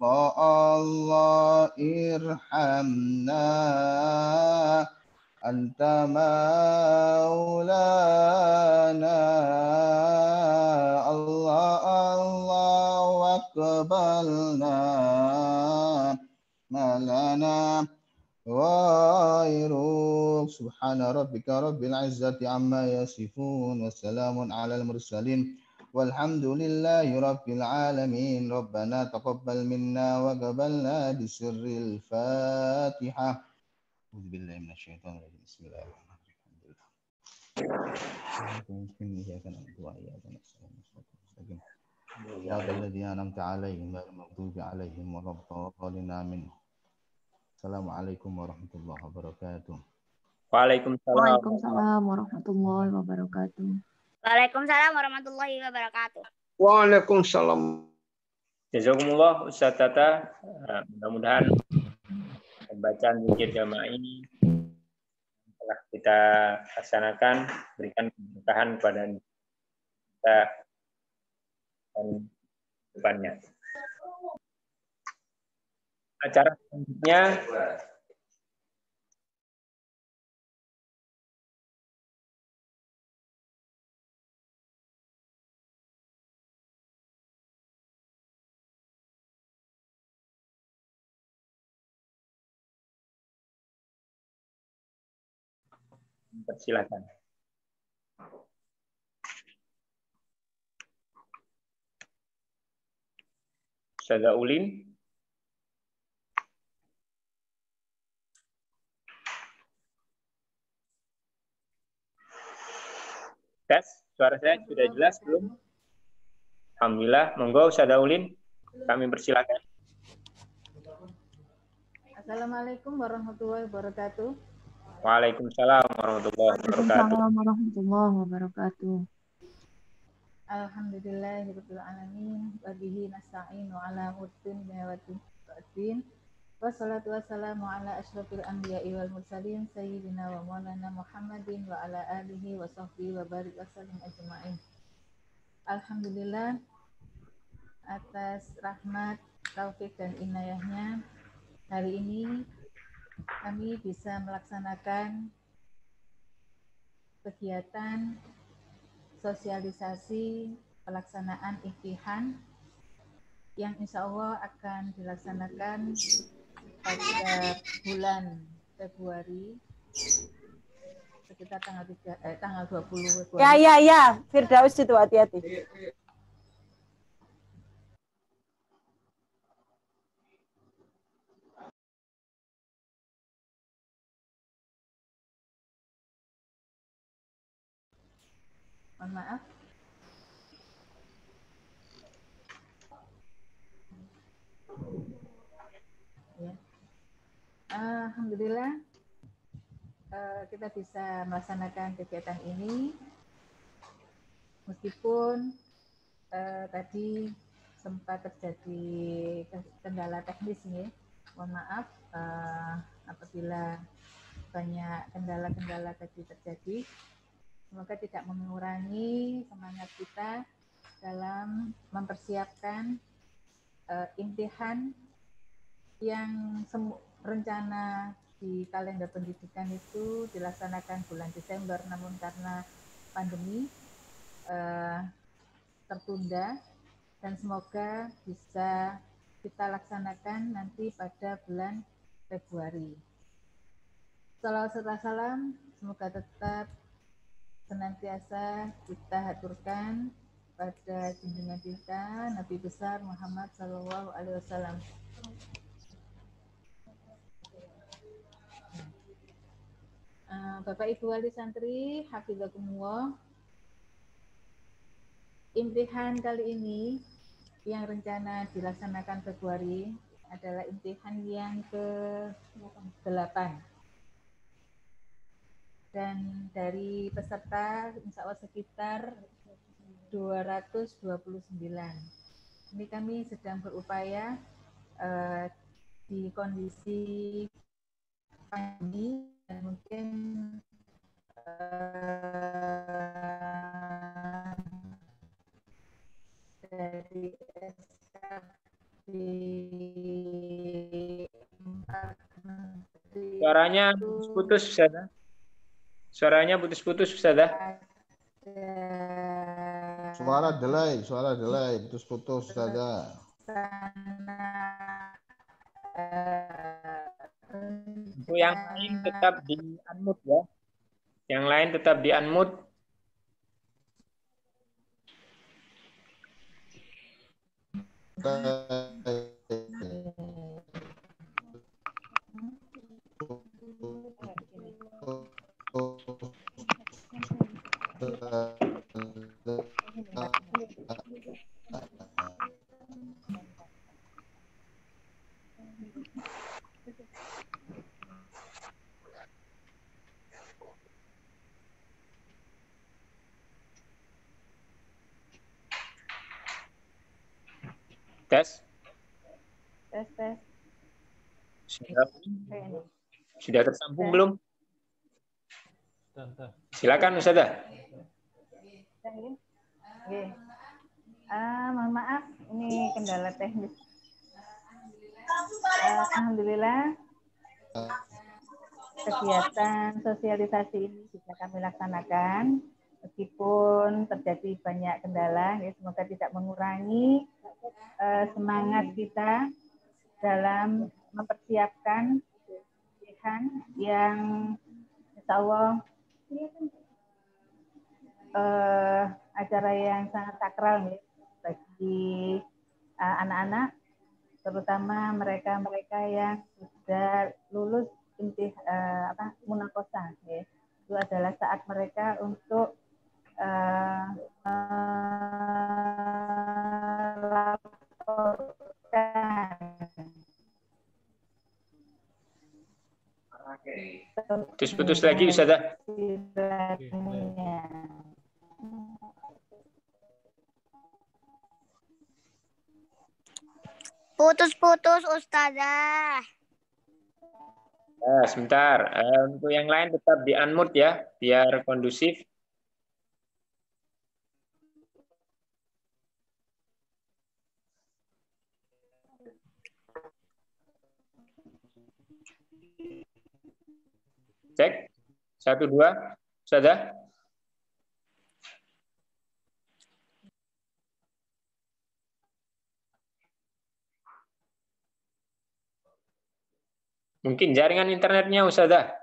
Allah irhamna anta maulana Allah Allah waqbalna malana wairuk subhana rabbika rabbil izzati amma yasifun wassalamun alal mursalin walhamdulillahi rabbil alamin rabbana taqabbal minna wa qabalna bisirril fatihah auzubillahi minasyaitonir rajim bismillahirrahmanirrahim ya alladzina an'amta 'alaihim ghairil maghdubi 'alaihim waladdallin amin. Assalamualaikum warahmatullahi wabarakatuh. Waalaikumsalam warahmatullahi wabarakatuh. Waalaikumsalam warahmatullahi wabarakatuh. Waalaikumsalam. Jazakumullah Ustaz Tata. Mudah-mudahan bacaan zikir jamaah ini telah kita laksanakan berikan keberkahan kepada kita dan depannya. Acara selanjutnya persilakan. Ustazah Ulin. Tes, suara saya sudah jelas belum? Alhamdulillah, monggo Ustazah Ulin, kami persilakan. Assalamualaikum warahmatullahi wabarakatuh. Waalaikumsalam warahmatullahi wabarakatuh. Waalaikumsalam warahmatullahi wabarakatuh. Alhamdulillahirabbil alamin wa bihi nasta'inu ala umuri waddin. Wassalatu wassalamu ala asyrofil anbiya'i wal mursalin sayyidina wa maulana Muhammadin wa ala alihi wa sahbihi wa barik wasallam ajma'in. Alhamdulillah atas rahmat, taufik dan inayahnya hari ini kami bisa melaksanakan kegiatan sosialisasi pelaksanaan imtihan yang insya Allah akan dilaksanakan pada bulan Februari sekitar tanggal 20 Februari. Ya, Firdaus itu hati-hati. Mohon maaf. Ya. Alhamdulillah kita bisa melaksanakan kegiatan ini meskipun tadi sempat terjadi kendala teknis nih. Mohon maaf apabila banyak kendala-kendala tadi terjadi. Semoga tidak mengurangi semangat kita dalam mempersiapkan imtihan yang rencana di kalender pendidikan itu dilaksanakan bulan Desember, namun karena pandemi tertunda dan semoga bisa kita laksanakan nanti pada bulan Februari. Salawat serta salam semoga tetap senantiasa kita haturkan pada junjungan kita Nabi besar Muhammad Sallallahu Alaihi Wasallam. Bapak Ibu Wali Santri, Hafizakumullah. Imtihan kali ini yang rencana dilaksanakan Februari adalah imtihan yang ke-8. Dan dari peserta insya Allah sekitar 229. Ini kami sedang berupaya di kondisi pandemi dan mungkin dari Suaranya putus-putus, Ustazah. Suaranya putus-putus, Ustazah. Suara delay, putus-putus saja. Untuk yang lain tetap di unmute ya. Yang lain tetap di unmute. Tes. Tes. Sudah tersambung belum? Silakan Ustazah. Mohon maaf, ini kendala teknis. Alhamdulillah kegiatan sosialisasi ini bisa kami laksanakan meskipun terjadi banyak kendala. Ya, semoga tidak mengurangi semangat kita dalam mempersiapkan pilihan yang insya Allah acara yang sangat sakral ya, bagi anak-anak, terutama mereka-mereka yang sudah lulus munakosah. Ya. Itu adalah saat mereka untuk melaporkan. Putus-putus lagi Ustazah. Putus-putus Ustazah. Sebentar. Untuk yang lain tetap di unmute ya, biar kondusif. Cek. 1, 2. Ustazah. Mungkin jaringan internetnya Ustazah.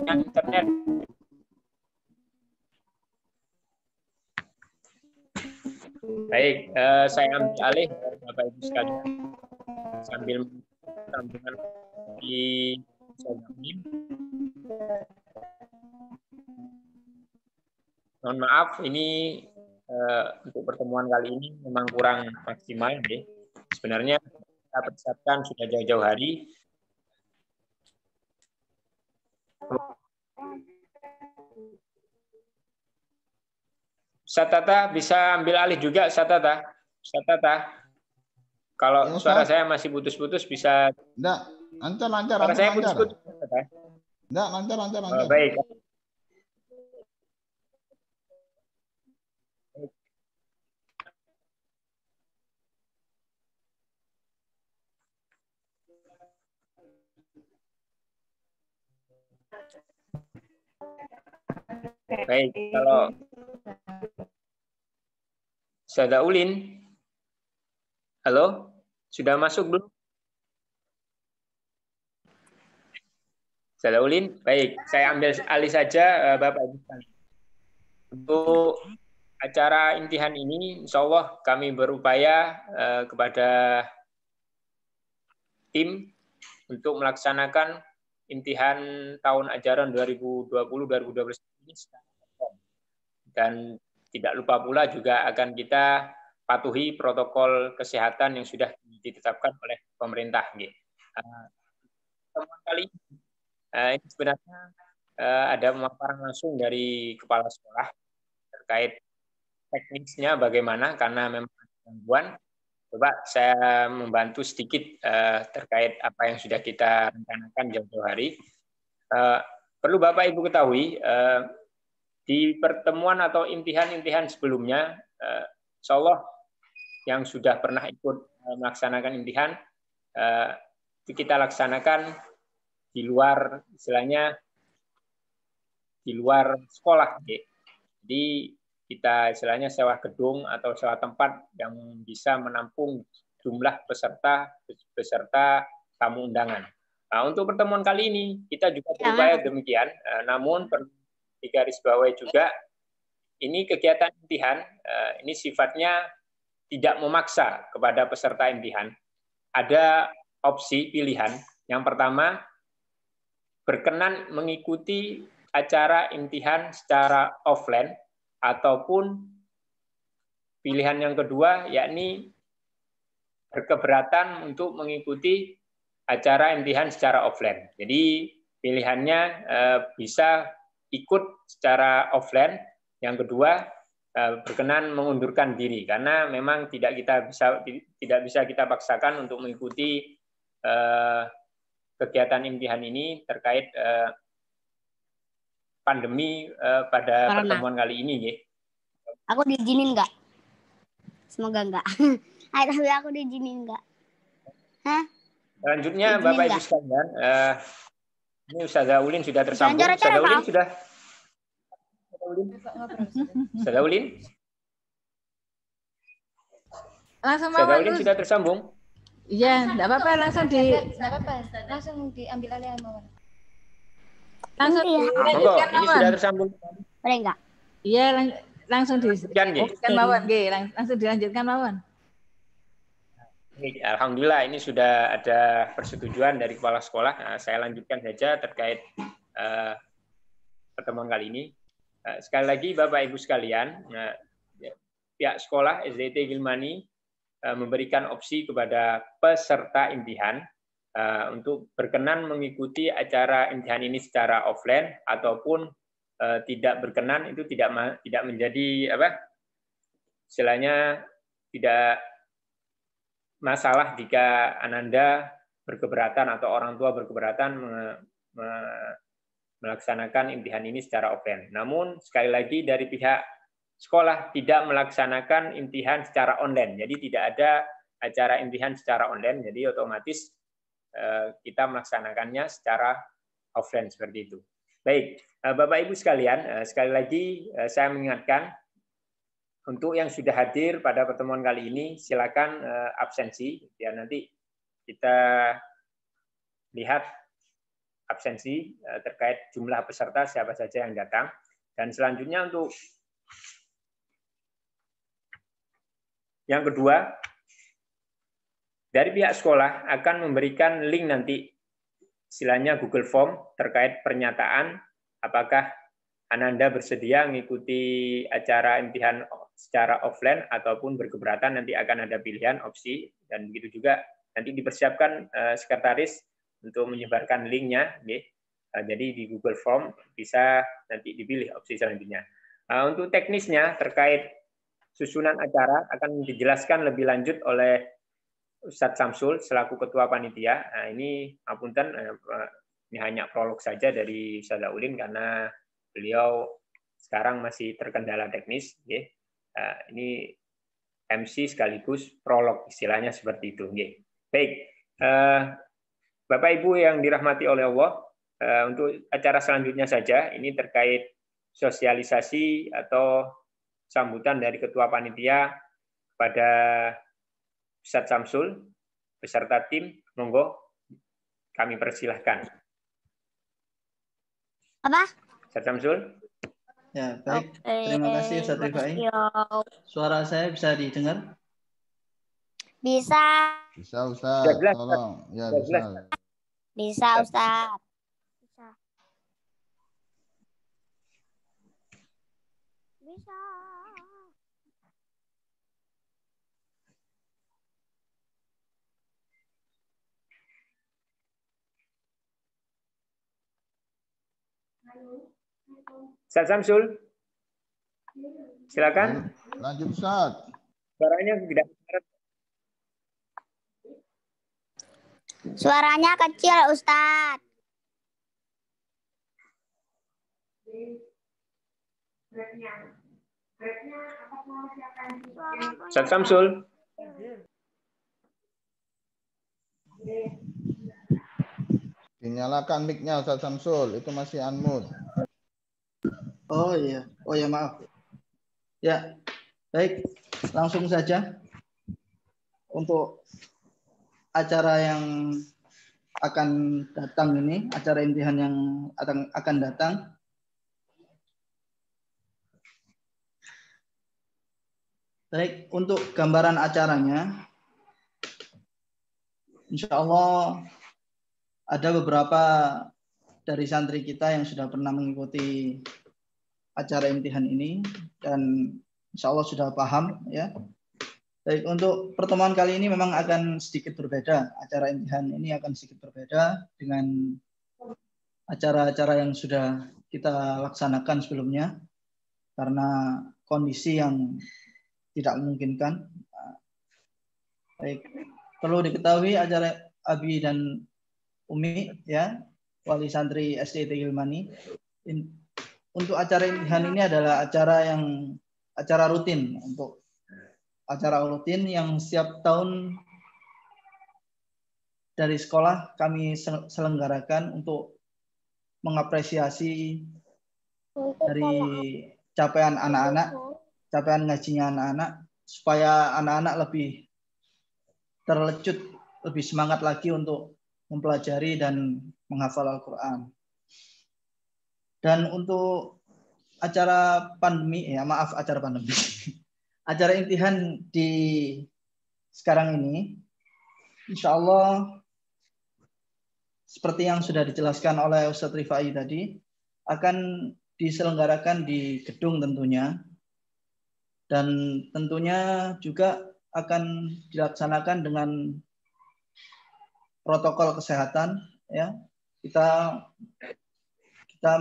Internet. Baik, saya ambil alih Bapak Ibu sekalian sambil sambungan di ini. Mohon maaf, ini untuk pertemuan kali ini memang kurang maksimal, ya. Sebenarnya kita persiapkan sudah jauh-jauh hari. Satata bisa ambil alih juga, Satata. Kalau ya, suara saya masih putus-putus bisa. Enggak, lancar. Suara saya putus-putus. Enggak, lancar. Baik. Baik, kalau Ustazah Ulin, halo, sudah masuk belum? Ustazah Ulin, baik, saya ambil alih saja Bapak Ibu. Untuk acara intihan ini, insya Allah kami berupaya kepada tim untuk melaksanakan intihan tahun ajaran 2020-2021 ini. Dan tidak lupa pula juga akan kita patuhi protokol kesehatan yang sudah ditetapkan oleh pemerintah. Temuan kali ini sebenarnya ada pemaparan langsung dari kepala sekolah terkait teknisnya bagaimana, karena memang ada gangguan. Coba saya membantu sedikit terkait apa yang sudah kita rencanakan jauh-jauh hari. Perlu Bapak Ibu ketahui, di pertemuan atau intihan-intihan sebelumnya, insya Allah yang sudah pernah ikut melaksanakan imtihan, itu kita laksanakan di luar, istilahnya di luar sekolah. Jadi kita istilahnya sewa gedung atau sewa tempat yang bisa menampung jumlah peserta tamu undangan. Nah, untuk pertemuan kali ini kita juga berupaya demikian, namun perlu digarisbawahi juga ini kegiatan imtihan, ini sifatnya tidak memaksa kepada peserta imtihan. Ada opsi pilihan. Yang pertama, berkenan mengikuti acara imtihan secara offline, ataupun pilihan yang kedua, yakni berkeberatan untuk mengikuti acara imtihan secara offline. Jadi pilihannya bisa ikut secara offline. Yang kedua, berkenan mengundurkan diri karena memang tidak bisa kita paksakan untuk mengikuti kegiatan imtihan ini terkait pandemi pada pertemuan kali ini. Ya. Aku diizinin nggak? Semoga nggak. Tapi aku diizinin nggak? Hah? Selanjutnya, diizinin Bapak Ibu nggak? sekalian, ini Ustazah Ulin sudah tersambung. Ustazah Ulin sudah. Ustazah Ulin. Langsung Ustazah Mawon, Ulin Gus. sudah tersambung. Iya, enggak apa-apa, langsung Enggak apa-apa, langsung diambil alih Mawon. langsung Iya. Monggo, dilanjutkan ini Mawon. sudah tersambung. Boleh nggak? Iya, langsung Lanjutkan, nggih. dilanjutkan Mawon, nggih. Langsung dilanjutkan Mawon. Alhamdulillah ini sudah ada persetujuan dari kepala sekolah. Nah, saya lanjutkan saja terkait pertemuan kali ini. Sekali lagi Bapak Ibu sekalian, pihak sekolah SDT Gilmani memberikan opsi kepada peserta imtihan untuk berkenan mengikuti acara imtihan ini secara offline ataupun tidak berkenan, itu tidak menjadi istilahnya tidak masalah jika Ananda berkeberatan atau orang tua berkeberatan melaksanakan imtihan ini secara offline. Namun sekali lagi dari pihak sekolah tidak melaksanakan imtihan secara online. Jadi tidak ada acara imtihan secara online. Jadi otomatis kita melaksanakannya secara offline seperti itu. Baik, Bapak Ibu sekalian, sekali lagi saya mengingatkan untuk yang sudah hadir pada pertemuan kali ini, silakan absensi. Ya, nanti kita lihat absensi terkait jumlah peserta siapa saja yang datang. Dan selanjutnya untuk yang kedua, dari pihak sekolah akan memberikan link nanti, istilahnya Google Form terkait pernyataan apakah Ananda bersedia mengikuti acara imtihan secara offline ataupun berkeberatan. Nanti akan ada pilihan opsi, dan begitu juga nanti dipersiapkan sekretaris untuk menyebarkan linknya. Jadi di Google Form bisa nanti dipilih opsi selanjutnya. Untuk teknisnya terkait susunan acara akan dijelaskan lebih lanjut oleh Ustadz Samsul selaku Ketua Panitia. Nah, ini apunten, ini hanya prolog saja dari Ustazah Ulin karena beliau sekarang masih terkendala teknis. Ini MC sekaligus prolog, istilahnya seperti itu. Baik, Bapak Ibu yang dirahmati oleh Allah, untuk acara selanjutnya saja, ini terkait sosialisasi atau sambutan dari Ketua Panitia kepada Ustadz Samsul beserta tim. Monggo kami persilahkan. Apa? Ustadz Samsul. Ya, baik. Terima kasih Ustadz Rifai. Suara saya bisa didengar? Bisa. Bisa Ustaz, Jelas, tolong. Ya, jelas. bisa. Bisa, Ustaz. Bisa. Bisa. Ustadz Samsul, silakan. Lanjut Ustaz. Suaranya tidak. Suaranya kecil, Ustaz. Ustadz Samsul, Dinyalakan mic-nya Ustaz Samsul, itu masih unmute. Oh iya, maaf. Ya, baik, langsung saja untuk acara yang akan datang ini, acara imtihan yang akan datang. Baik, untuk gambaran acaranya, insya Allah ada beberapa dari santri kita yang sudah pernah mengikuti acara imtihan ini dan insya Allah sudah paham ya. Baik, untuk pertemuan kali ini memang akan sedikit berbeda. Acara imtihan ini akan sedikit berbeda dengan acara-acara yang sudah kita laksanakan sebelumnya karena kondisi yang tidak memungkinkan. Baik, perlu diketahui acara Abi dan Umi ya, wali santri SD Ilmani. Untuk acara imtihan ini adalah acara rutin, untuk acara rutin yang setiap tahun dari sekolah kami selenggarakan untuk mengapresiasi dari capaian anak-anak, capaian ngajinya anak-anak, supaya anak-anak lebih terlecut, lebih semangat lagi untuk mempelajari dan menghafal Al-Quran. Dan untuk acara pandemi, acara imtihan di sekarang ini, insya Allah seperti yang sudah dijelaskan oleh Ustadz Rifai tadi, akan diselenggarakan di gedung tentunya, dan tentunya juga akan dilaksanakan dengan protokol kesehatan ya. Kita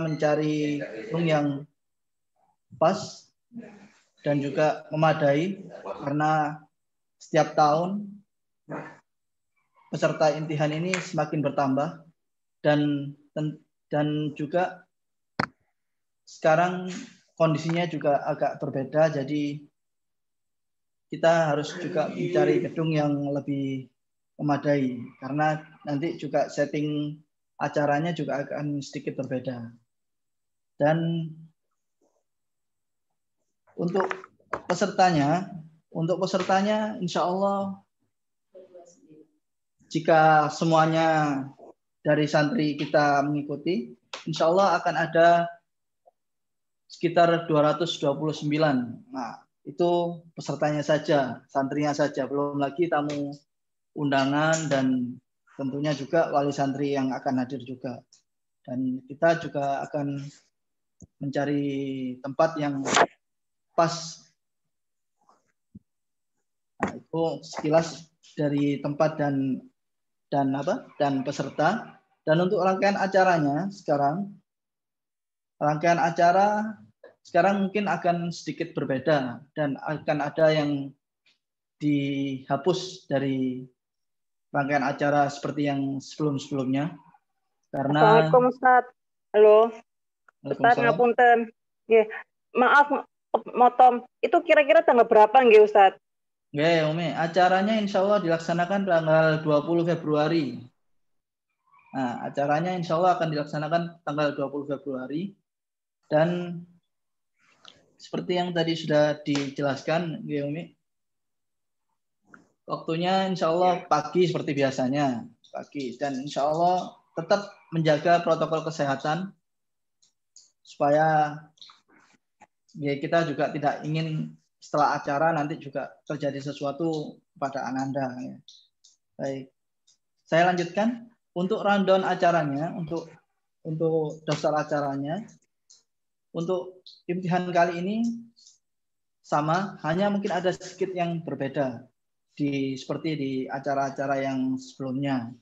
mencari gedung yang pas dan juga memadai karena setiap tahun peserta imtihan ini semakin bertambah dan juga sekarang kondisinya juga agak berbeda, jadi kita harus juga mencari gedung yang lebih memadai karena nanti juga setting acaranya juga akan sedikit berbeda. Dan untuk pesertanya insya Allah jika semuanya dari santri kita mengikuti, insya Allah akan ada sekitar 229. Nah, itu pesertanya saja, santrinya saja, belum lagi tamu undangan dan tentunya juga wali santri yang akan hadir juga. Dan kita juga akan mencari tempat yang pas. Nah, itu sekilas dari tempat dan peserta. Dan untuk rangkaian acaranya sekarang mungkin akan sedikit berbeda dan akan ada yang dihapus dari rangkaian acara seperti yang sebelum-sebelumnya. Karena Assalamualaikum Ustaz. Halo. Ustaz ngapunten. Nggih. Maaf motong. Itu kira-kira tanggal berapa nggih Ustaz? Nggih, Umi. Acaranya insya Allah dilaksanakan tanggal 20 Februari. Nah, acaranya insya Allah akan dilaksanakan tanggal 20 Februari. Dan seperti yang tadi sudah dijelaskan, Umi, waktunya insya Allah pagi seperti biasanya, pagi. Dan insya Allah tetap menjaga protokol kesehatan supaya ya kita juga tidak ingin setelah acara nanti juga terjadi sesuatu pada Ananda. Ya. Baik, saya lanjutkan untuk rundown acaranya, untuk daftar acaranya. Untuk imtihan kali ini sama, hanya mungkin ada sedikit yang berbeda seperti di acara-acara yang sebelumnya.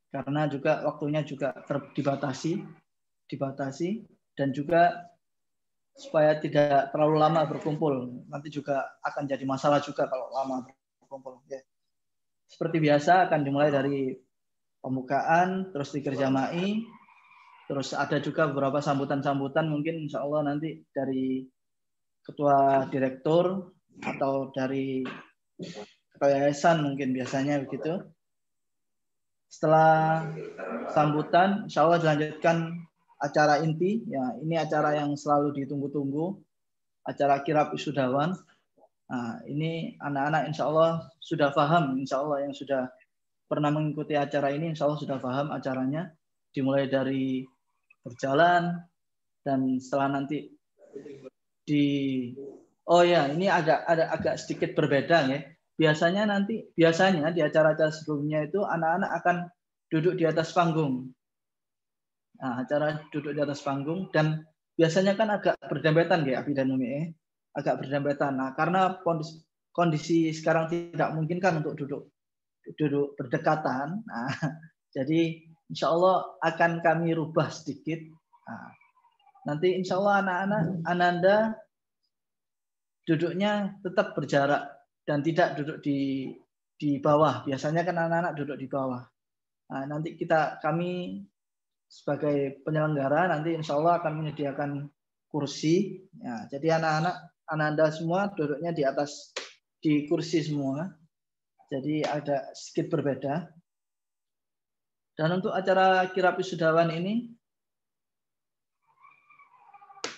Karena juga waktunya juga dibatasi dan juga supaya tidak terlalu lama berkumpul. Nanti juga akan jadi masalah juga kalau lama berkumpul. Ya. Seperti biasa akan dimulai dari pembukaan, terus zikir jama'i, terus ada juga beberapa sambutan-sambutan mungkin insya Allah nanti dari ketua direktur atau dari ketua yayasan mungkin biasanya begitu. setelah sambutan, insya Allah dilanjutkan acara inti. Ya, ini acara yang selalu ditunggu-tunggu, acara kirab wisudawan. Nah, ini anak-anak insya Allah sudah paham, insya Allah yang sudah pernah mengikuti acara ini, insya Allah sudah paham acaranya, dimulai dari berjalan, dan setelah nanti ini agak sedikit berbeda ya. Biasanya di acara-acara sebelumnya itu anak-anak akan duduk di atas panggung. Nah, acara duduk di atas panggung dan biasanya kan agak berdempetan ya, Abi dan Umi, agak berdempetan. Nah, karena kondisi sekarang tidak memungkinkan untuk duduk berdekatan. Nah, jadi insya Allah akan kami rubah sedikit. Nah, nanti insya Allah anak-anak Ananda duduknya tetap berjarak dan tidak duduk di bawah. Biasanya kan anak-anak duduk di bawah. Nah, nanti kami sebagai penyelenggara nanti insya Allah akan menyediakan kursi. Ya, jadi anak-anak Ananda semua duduknya di kursi semua. Jadi ada sedikit berbeda. Dan untuk acara kirab wisudawan ini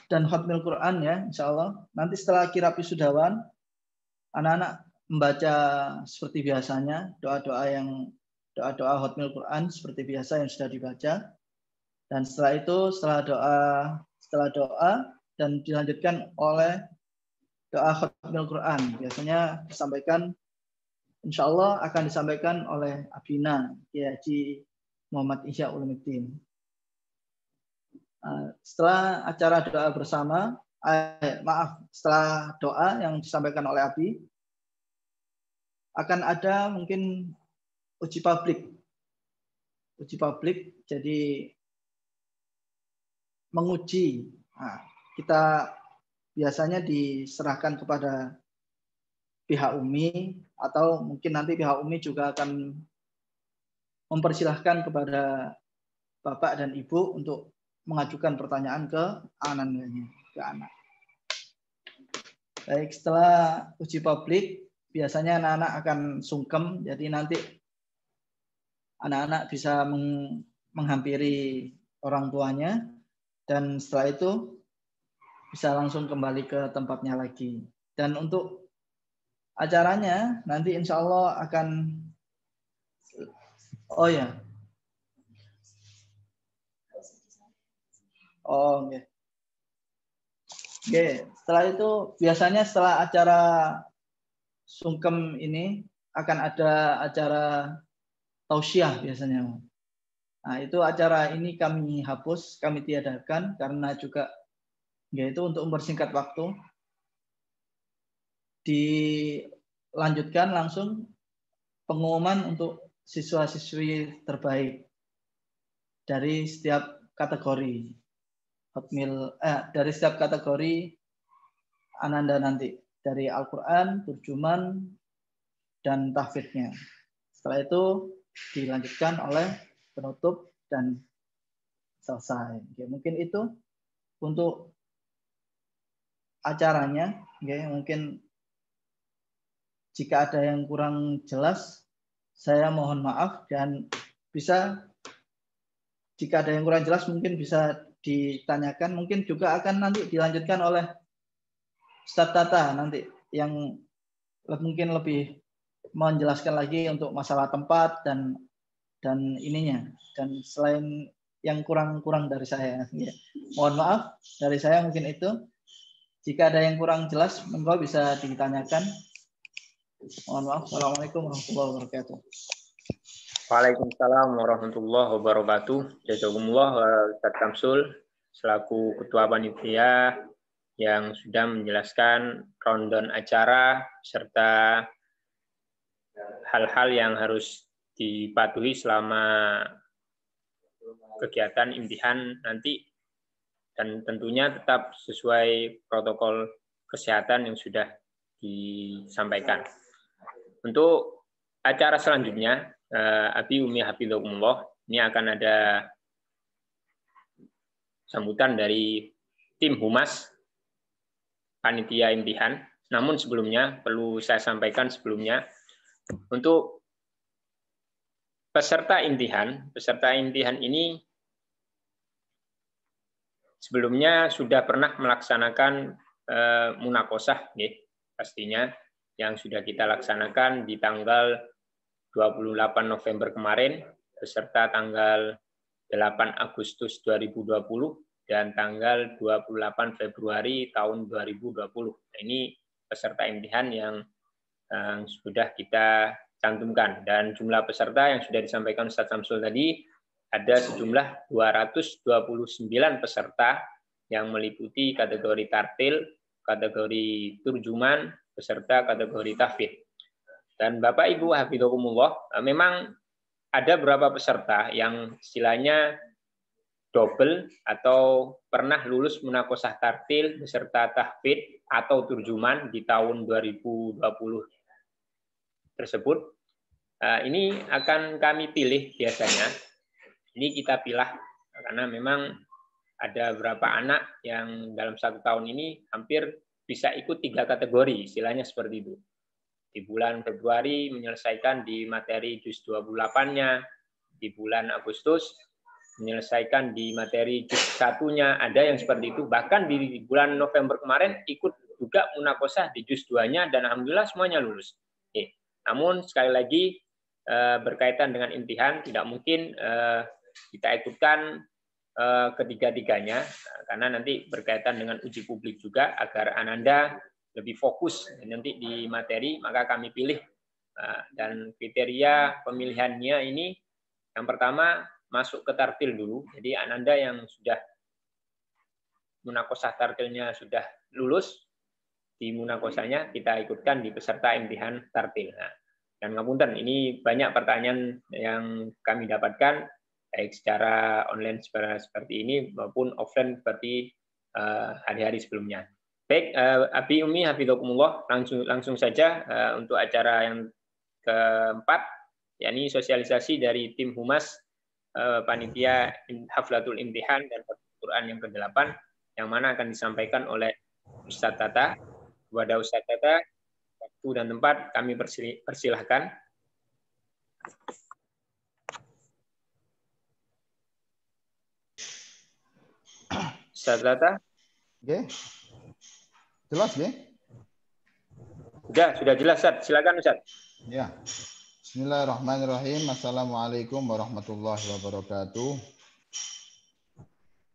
dan khatmil Quran ya, insya Allah. Nanti setelah kirab wisudawan, anak-anak membaca seperti biasanya doa-doa khatmil Quran seperti biasa yang sudah dibaca. Dan setelah itu, setelah doa dan dilanjutkan oleh doa khatmil Quran. Biasanya disampaikan, insya Allah akan disampaikan oleh Abina Kiai Haji Muhammad Ihya Ulumuddin. Setelah acara doa bersama, setelah doa yang disampaikan oleh Abi, akan ada mungkin uji publik. Uji publik, jadi menguji. Nah, kita biasanya diserahkan kepada pihak UMI, atau mungkin nanti pihak UMI juga akan mempersilahkan kepada Bapak dan Ibu untuk mengajukan pertanyaan ke anak. Baik, setelah uji publik, biasanya anak-anak akan sungkem, jadi nanti anak-anak bisa menghampiri orang tuanya, dan setelah itu bisa langsung kembali ke tempatnya lagi. Dan untuk acaranya nanti insya Allah akan setelah itu biasanya setelah acara sungkem ini akan ada acara tausiah biasanya. Nah, itu acara ini kami hapus, kami tiadakan karena juga yaitu untuk mempersingkat waktu. Dilanjutkan langsung pengumuman untuk siswa-siswi terbaik dari setiap kategori dari setiap kategori Ananda nanti, dari Al-Quran, Turjuman, dan tahfidnya. Setelah itu dilanjutkan oleh penutup dan selesai. Oke, mungkin itu untuk acaranya. Oke, mungkin jika ada yang kurang jelas, saya mohon maaf, dan jika ada yang kurang jelas mungkin bisa ditanyakan, mungkin juga akan nanti dilanjutkan oleh Ustadz Tata nanti yang mungkin lebih menjelaskan lagi untuk masalah tempat dan ininya, dan selain yang kurang dari saya. Ya. Mohon maaf dari saya mungkin itu. Jika ada yang kurang jelas, monggo bisa ditanyakan. Mohon maaf. Assalamualaikum warahmatullahi wabarakatuh. Waalaikumsalam warahmatullahi wabarakatuh. Jazakumullah Ustaz Samsul selaku Ketua Panitia yang sudah menjelaskan rundown acara serta hal-hal yang harus dipatuhi selama kegiatan imtihan nanti, dan tentunya tetap sesuai protokol kesehatan yang sudah disampaikan. Untuk acara selanjutnya, Abi Umi Hafidhahumullah, ini akan ada sambutan dari tim Humas Panitia Imtihan. Namun sebelumnya, perlu saya sampaikan sebelumnya, untuk peserta intihan ini sebelumnya sudah pernah melaksanakan munakosah, pastinya yang sudah kita laksanakan di tanggal 28 November kemarin, beserta tanggal 8 Agustus 2020 dan tanggal 28 Februari tahun 2020. Nah, ini peserta imtihan yang sudah kita cantumkan, dan jumlah peserta yang sudah disampaikan Ustaz Samsul tadi ada sejumlah 229 peserta yang meliputi kategori tartil, kategori turjuman, beserta kategori tahfidz. Dan Bapak Ibu hafidzakumullah, memang ada beberapa peserta yang istilahnya double atau pernah lulus munakosah tartil beserta tahfidz atau turjuman di tahun 2020 tersebut. Ini akan kami pilih biasanya. Ini kita pilih karena memang ada beberapa anak yang dalam 1 tahun ini hampir bisa ikut 3 kategori, istilahnya seperti itu. Di bulan Februari menyelesaikan di materi juz 28-nya, di bulan Agustus menyelesaikan di materi juz 1-nya, ada yang seperti itu. Bahkan di bulan November kemarin ikut juga munakosah di juz 2-nya dan alhamdulillah semuanya lulus. Namun sekali lagi berkaitan dengan imtihan tidak mungkin kita ikutkan ketiga-tiganya karena nanti berkaitan dengan uji publik juga agar Ananda lebih fokus nanti di materi, maka kami pilih dan kriteria pemilihannya ini yang pertama masuk ke tartil dulu. Jadi Ananda yang sudah munakosah tartilnya sudah lulus di munakosahnya kita ikutkan di peserta imtihan tartil. Nah, dan ngapunten, ini banyak pertanyaan yang kami dapatkan baik secara online seperti ini maupun offline seperti hari-hari sebelumnya. Baik, Abi Umi hafidzakumullah, langsung saja untuk acara yang keempat, yakni sosialisasi dari tim Humas Panitia Haflatul Imtihan dan Quran yang ke-8 yang mana akan disampaikan oleh Ustadz Tata. Kepada Ustadz Tata, waktu dan tempat kami persilahkan. Ustadz Tata. Oke. Jelas, ya? Sudah jelas, Ustadz. Silakan, Ustadz. Ya. Bismillahirrahmanirrahim. Assalamualaikum warahmatullahi wabarakatuh.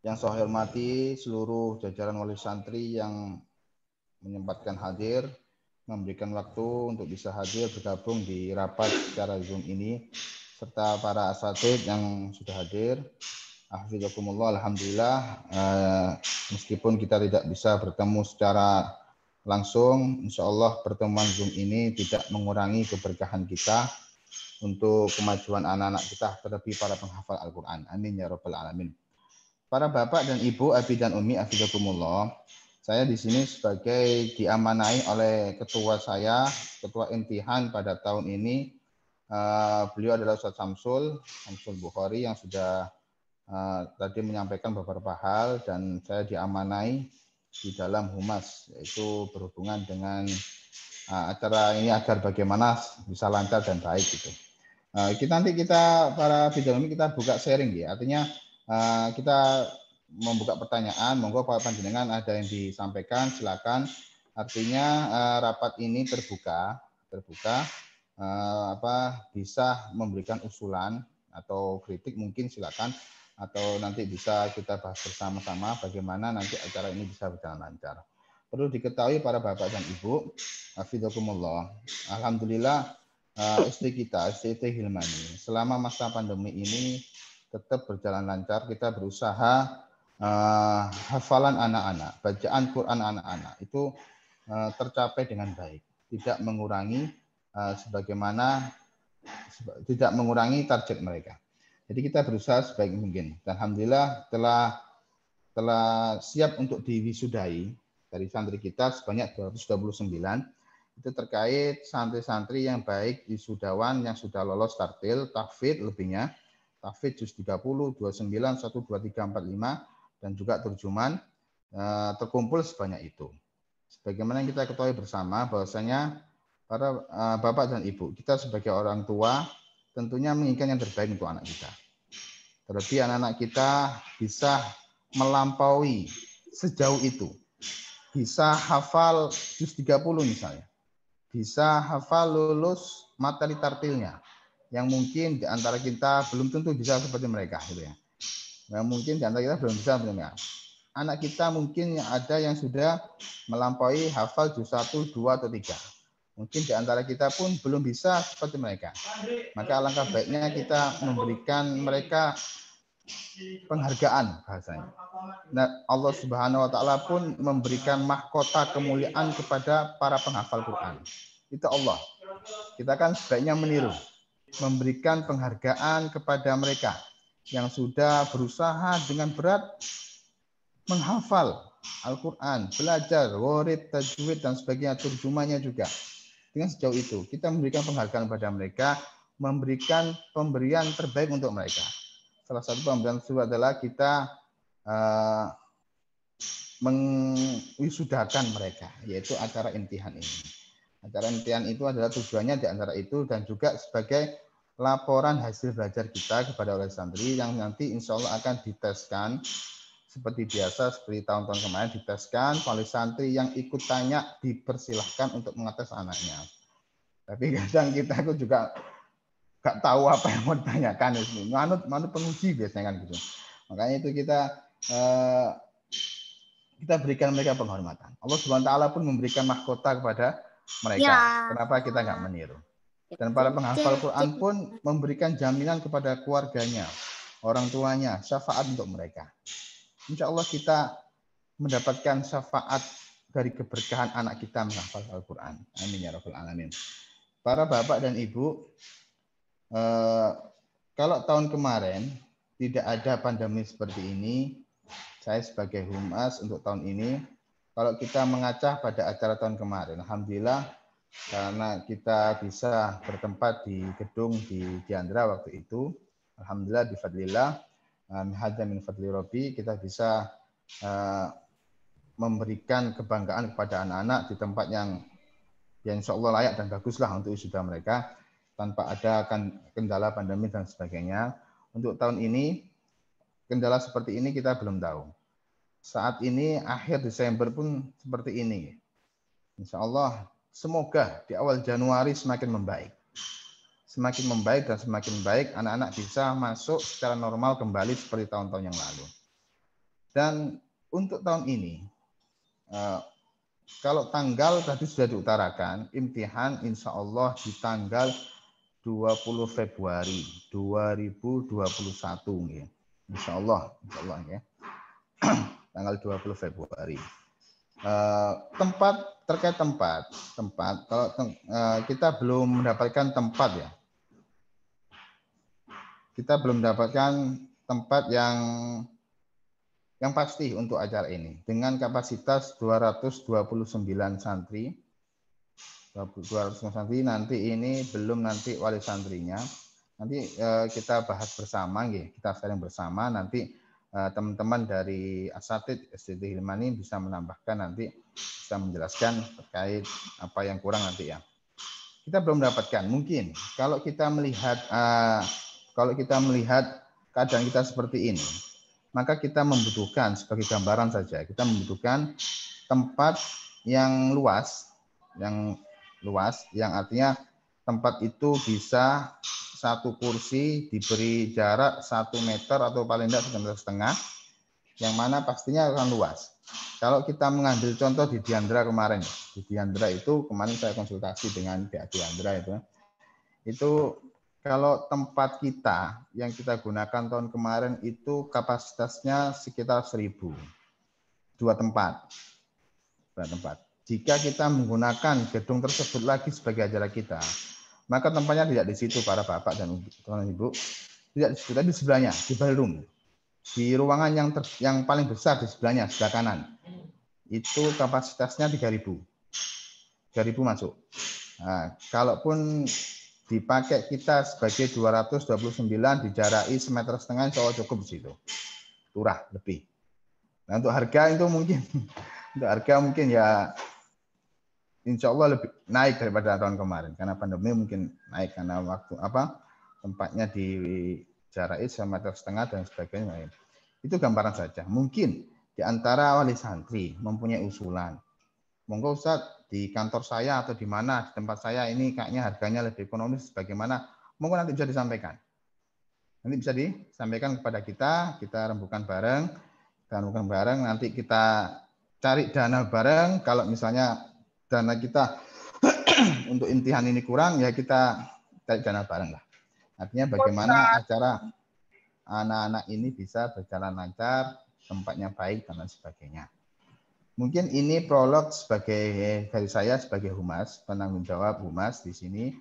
Yang saya hormati seluruh jajaran wali santri yang menyempatkan hadir, memberikan waktu untuk bisa hadir bergabung di rapat secara Zoom ini, serta para asatidz yang sudah hadir. Hafizakumullah, alhamdulillah, meskipun kita tidak bisa bertemu secara langsung, insya Allah pertemuan Zoom ini tidak mengurangi keberkahan kita untuk kemajuan anak-anak kita, terlebih para penghafal Al-Quran. Amin ya rabbal alamin. Para bapak dan ibu, abi dan umi, hafizakumullah, saya di sini sebagai diamanai oleh ketua saya, ketua imtihan pada tahun ini. Beliau adalah Ustaz Samsul Bukhari yang sudah tadi menyampaikan beberapa hal, dan saya diamanai di dalam humas, yaitu berhubungan dengan acara ini agar bagaimana bisa lancar dan baik gitu. Nanti kita para bidang kita buka sharing ya, artinya kita membuka pertanyaan, monggo Pak Panjenengan ada yang disampaikan silakan. Artinya rapat ini terbuka bisa memberikan usulan atau kritik mungkin silakan, atau nanti bisa kita bahas bersama-sama bagaimana nanti acara ini bisa berjalan lancar. Perlu diketahui para bapak dan ibu, hafizakumullah, alhamdulillah istri Hilmani selama masa pandemi ini tetap berjalan lancar. Kita berusaha hafalan anak-anak, bacaan Quran anak-anak itu tercapai dengan baik, tidak mengurangi target mereka. Jadi kita berusaha sebaik mungkin. Dan alhamdulillah telah siap untuk diwisudai dari santri kita sebanyak 229. Itu terkait santri-santri yang baik wisudawan yang sudah lolos tartil, tahfidz lebihnya, tahfidz juz 30, 29, 1, 2, 3, 4, 5, dan juga terjuman terkumpul sebanyak itu. Sebagaimana yang kita ketahui bersama bahwasanya para bapak dan ibu, kita sebagai orang tua tentunya menginginkan yang terbaik untuk anak kita. Terlebih anak-anak kita bisa melampaui sejauh itu. Bisa hafal juz 30 misalnya. Bisa hafal lulus materi tartilnya. Yang mungkin di antara kita belum tentu bisa seperti mereka. Gitu ya. Yang mungkin di antara kita belum bisa seperti mereka. Anak kita mungkin ada yang sudah melampaui hafal juz 1, 2, atau 3. Mungkin di antara kita pun belum bisa seperti mereka. Maka alangkah baiknya kita memberikan mereka penghargaan bahasanya. Nah, Allah Subhanahu wa taala pun memberikan mahkota kemuliaan kepada para penghafal Quran. Itu Allah. Kita kan sebaiknya meniru, memberikan penghargaan kepada mereka yang sudah berusaha dengan berat menghafal Al-Quran, belajar, warid, tajwid, dan sebagainya, terjemahnya juga. Dengan sejauh itu, kita memberikan penghargaan kepada mereka, memberikan pemberian terbaik untuk mereka. Salah satu pemberian itu adalah kita mengwisudakan mereka, yaitu acara imtihan ini. Acara imtihan itu adalah tujuannya di antara itu, dan juga sebagai laporan hasil belajar kita kepada oleh santri yang nanti insya Allah akan diteskan seperti biasa, seperti tahun-tahun kemarin diteskan, oleh santri yang ikut tanya dipersilahkan untuk mengetes anaknya. Tapi kadang kita juga nggak tahu apa yang mau ditanyakan. Manut penguji biasanya kan gitu. Makanya itu kita berikan mereka penghormatan. Allah Subhanahu wa taala pun memberikan mahkota kepada mereka. Ya. Kenapa kita nggak meniru? Dan para penghafal Quran pun memberikan jaminan kepada keluarganya, orang tuanya, syafaat untuk mereka. Insya Allah kita mendapatkan syafaat dari keberkahan anak kita menghafal Al-Quran. Amin ya rabbal alamin. Para bapak dan ibu, kalau tahun kemarin tidak ada pandemi seperti ini, saya sebagai humas untuk tahun ini, kalau kita mengacah pada acara tahun kemarin, alhamdulillah karena kita bisa bertempat di gedung di Diandra waktu itu, alhamdulillah bifadlillah, hadza min fadli Rabbi, kita bisa memberikan kebanggaan kepada anak-anak di tempat yang insya Allah layak dan baguslah untuk wisuda mereka tanpa ada kendala pandemi dan sebagainya. Untuk tahun ini kendala seperti ini kita belum tahu. Saat ini akhir Desember pun seperti ini. Insya Allah semoga di awal Januari semakin membaik. Semakin membaik dan semakin baik, anak-anak bisa masuk secara normal kembali seperti tahun-tahun yang lalu. Dan untuk tahun ini, kalau tanggal tadi sudah diutarakan, imtihan insya Allah di tanggal 20 Februari 2021. Ya. Insya Allah ya. Tanggal 20 Februari. Terkait tempat, kalau kita belum mendapatkan tempat ya. Kita belum mendapatkan tempat yang pasti untuk acara ini. Dengan kapasitas 229 santri. 229 santri, nanti ini belum nanti wali santrinya. Nanti kita bahas bersama, kita sharing bersama. Nanti teman-teman dari Asatid SDT Hilmani bisa menambahkan nanti, bisa menjelaskan terkait apa yang kurang nanti ya. Kita belum mendapatkan. Mungkin kalau kita melihat keadaan kita seperti ini, maka kita membutuhkan sebagai gambaran saja, kita membutuhkan tempat yang luas, yang artinya tempat itu bisa satu kursi diberi jarak 1 meter atau paling tidak 1,5 meter, yang mana pastinya akan luas. Kalau kita mengambil contoh di Diandra kemarin, di Diandra itu kemarin saya konsultasi dengan pihak Diandra itu kalau tempat kita yang kita gunakan tahun kemarin itu kapasitasnya sekitar 1.000. Dua tempat. Jika kita menggunakan gedung tersebut lagi sebagai acara kita, maka tempatnya tidak di situ para bapak dan ibu. Tidak di situ, tapi di sebelahnya, di ballroom. Di ruangan yang paling besar di sebelahnya, sebelah kanan. Itu kapasitasnya 3.000. 3.000 masuk. Nah, kalaupun dipakai kita sebagai 229 dijarai 1,5 meter, insya Allah cukup di situ. Turah lebih. Nah, untuk harga itu mungkin ya insya Allah lebih naik daripada tahun kemarin karena pandemi mungkin naik karena tempatnya di jarak 1,5 meter dan sebagainya. Itu gambaran saja. Mungkin di antara wali santri mempunyai usulan. Monggo Ustaz, di kantor saya atau di mana, di tempat saya ini kayaknya harganya lebih ekonomis bagaimana? Monggo nanti bisa disampaikan. Nanti bisa disampaikan kepada kita rembukan bareng, nanti kita cari dana bareng. Kalau misalnya dana kita untuk intihan ini kurang, ya kita cari dana bareng lah. Artinya bagaimana acara anak-anak ini bisa berjalan lancar, tempatnya baik, dan lain sebagainya. Mungkin ini prolog dari saya sebagai humas, penanggung jawab humas di sini,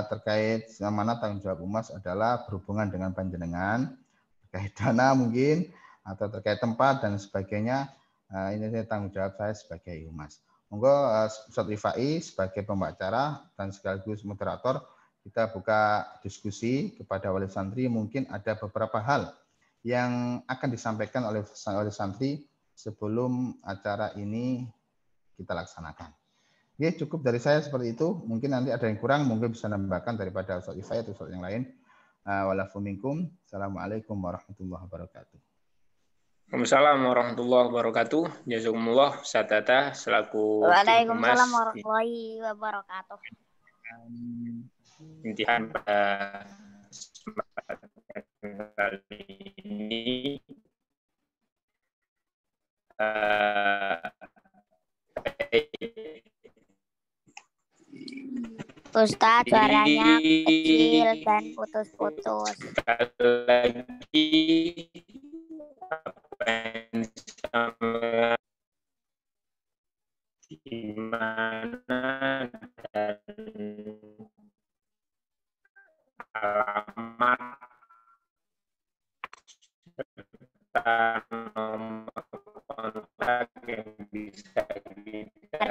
terkait mana tanggung jawab humas adalah berhubungan dengan panjenengan, terkait dana mungkin, atau terkait tempat dan sebagainya. Ini tanggung jawab saya sebagai humas. Monggo Ustaz Rifai sebagai pembicara dan sekaligus moderator, kita buka diskusi kepada wali santri. Mungkin ada beberapa hal yang akan disampaikan oleh santri sebelum acara ini kita laksanakan. Oke, cukup dari saya seperti itu. Mungkin nanti ada yang kurang, mungkin bisa nambahkan daripada Ustaz Ifai atau Ustaz yang lain. Walafu minkum. Assalamualaikum warahmatullahi wabarakatuh. Waalaikumsalam warahmatullahi wabarakatuh. Jazakumullah Ustaz Tata selaku Waalaikumsalam warahmatullahi wabarakatuh. Intihan pada kali ini Ustaz, suaranya kecil dan putus-putus. Sekali lagi di mana dan alamat serta nomor kontak yang bisa kita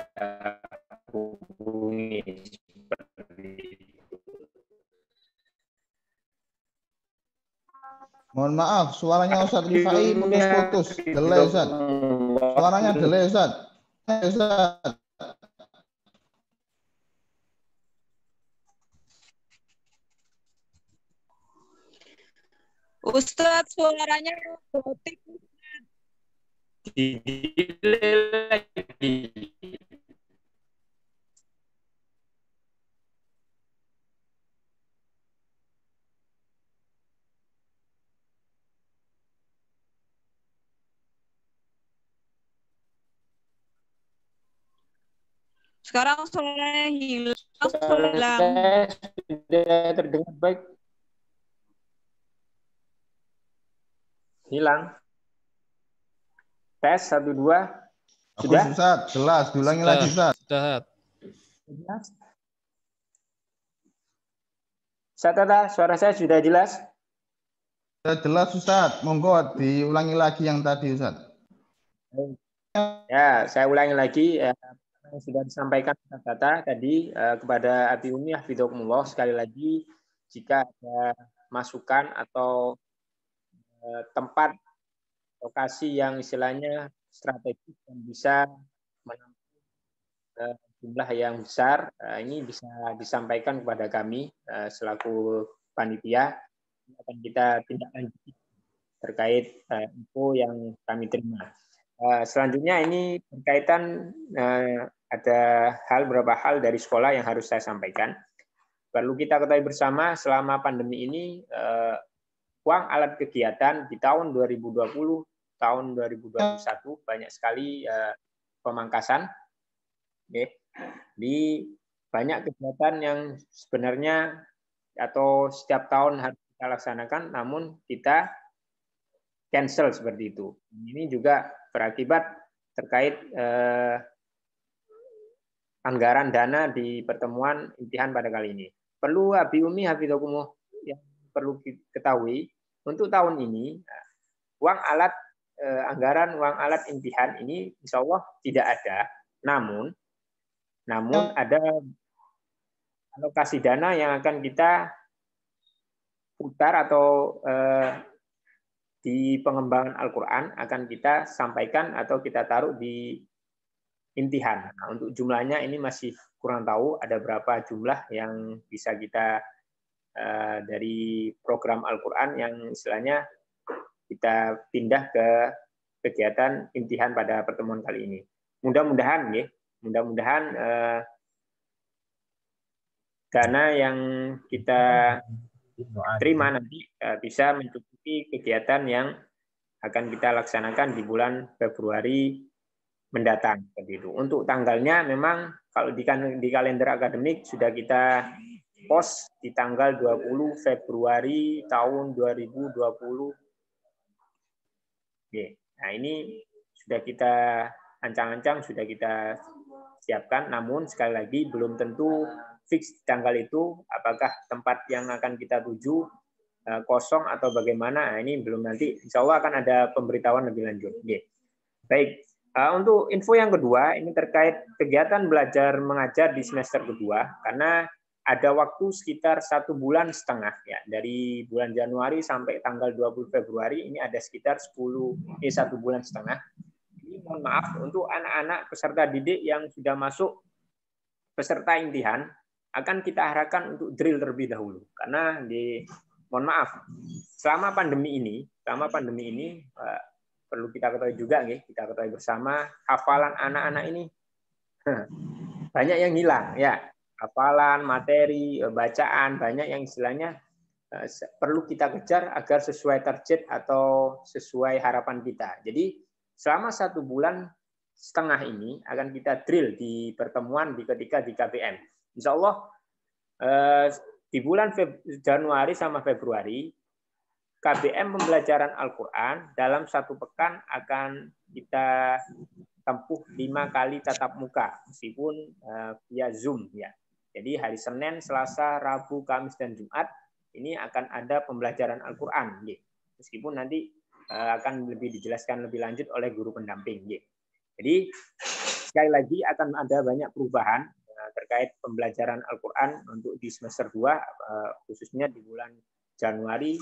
hubungi seperti itu. Mohon maaf, suaranya Ustaz Rifai putus-putus. Delay Ustaz. Suaranya delay Ustaz. Ustaz. Ustaz, suaranya robotik. Sekarang suaranya hilang. Sudah terdengar baik. Hilang. Tes 1 2. Sudah? Ustaz, jelas. Diulangi lagi Ustaz. Sudah. Ustaz Tata, suara saya sudah jelas? Sudah jelas Ustaz. Monggo diulangi lagi yang tadi Ustaz. Ya, saya ulangi lagi yang sudah disampaikan Ustaz Tata tadi kepada Abi Umi Hafidzokumullah. Sekali lagi, jika ada masukan atau tempat lokasi yang istilahnya strategis dan bisa menampung jumlah yang besar, ini bisa disampaikan kepada kami selaku panitia. Akan kita tindak lanjuti terkait info yang kami terima. Selanjutnya ini berkaitan ada beberapa hal dari sekolah yang harus saya sampaikan. Perlu kita ketahui bersama selama pandemi ini uang alat kegiatan di tahun 2020, tahun 2021 banyak sekali pemangkasan. Di banyak kegiatan yang sebenarnya atau setiap tahun harus kita laksanakan, namun kita cancel seperti itu. Ini juga berakibat terkait anggaran dana di pertemuan intihan pada kali ini. Perlu Abi Umi Hafidzokumullah yang perlu ketahui, untuk tahun ini uang alat anggaran uang alat intihan ini insya Allah tidak ada, namun ada alokasi dana yang akan kita putar atau di pengembangan Al-Quran akan kita sampaikan atau kita taruh di intihan. Nah, untuk jumlahnya ini masih kurang tahu ada berapa jumlah yang bisa kita dari program Al-Quran yang istilahnya kita pindah ke kegiatan imtihan pada pertemuan kali ini. Mudah-mudahan ya, mudah-mudahan dana yang kita terima nanti bisa mencukupi kegiatan yang akan kita laksanakan di bulan Februari mendatang. Seperti itu. Untuk tanggalnya memang kalau di kalender akademik sudah kita post di tanggal 20 Februari tahun 2020. Oke. Nah, ini sudah kita ancang-ancang, sudah kita siapkan, namun sekali lagi belum tentu fix tanggal itu, apakah tempat yang akan kita tuju kosong atau bagaimana. Nah, ini belum, nanti insya Allah akan ada pemberitahuan lebih lanjut. Oke. Baik, untuk info yang kedua, ini terkait kegiatan belajar mengajar di semester kedua, karena ada waktu sekitar 1,5 bulan ya, dari bulan Januari sampai tanggal 20 Februari ini ada sekitar 1,5 bulan. Ini mohon maaf untuk anak-anak peserta didik yang sudah masuk peserta imtihan, akan kita arahkan untuk drill terlebih dahulu, karena mohon maaf, selama pandemi ini perlu kita ketahui juga, kita ketahui bersama, hafalan anak-anak ini banyak yang hilang ya. Hafalan, materi, bacaan, banyak yang istilahnya perlu kita kejar agar sesuai target atau sesuai harapan kita. Jadi selama 1,5 bulan ini akan kita drill di pertemuan ketika di KBM. Insya Allah di bulan Januari sama Februari, KBM pembelajaran Al-Quran dalam 1 pekan akan kita tempuh 5 kali tatap muka, meskipun via Zoom ya. Jadi hari Senin, Selasa, Rabu, Kamis, dan Jumat ini akan ada pembelajaran Al-Quran. Meskipun nanti akan lebih dijelaskan lebih lanjut oleh guru pendamping. Jadi sekali lagi akan ada banyak perubahan terkait pembelajaran Al-Quran untuk di semester 2, khususnya di bulan Januari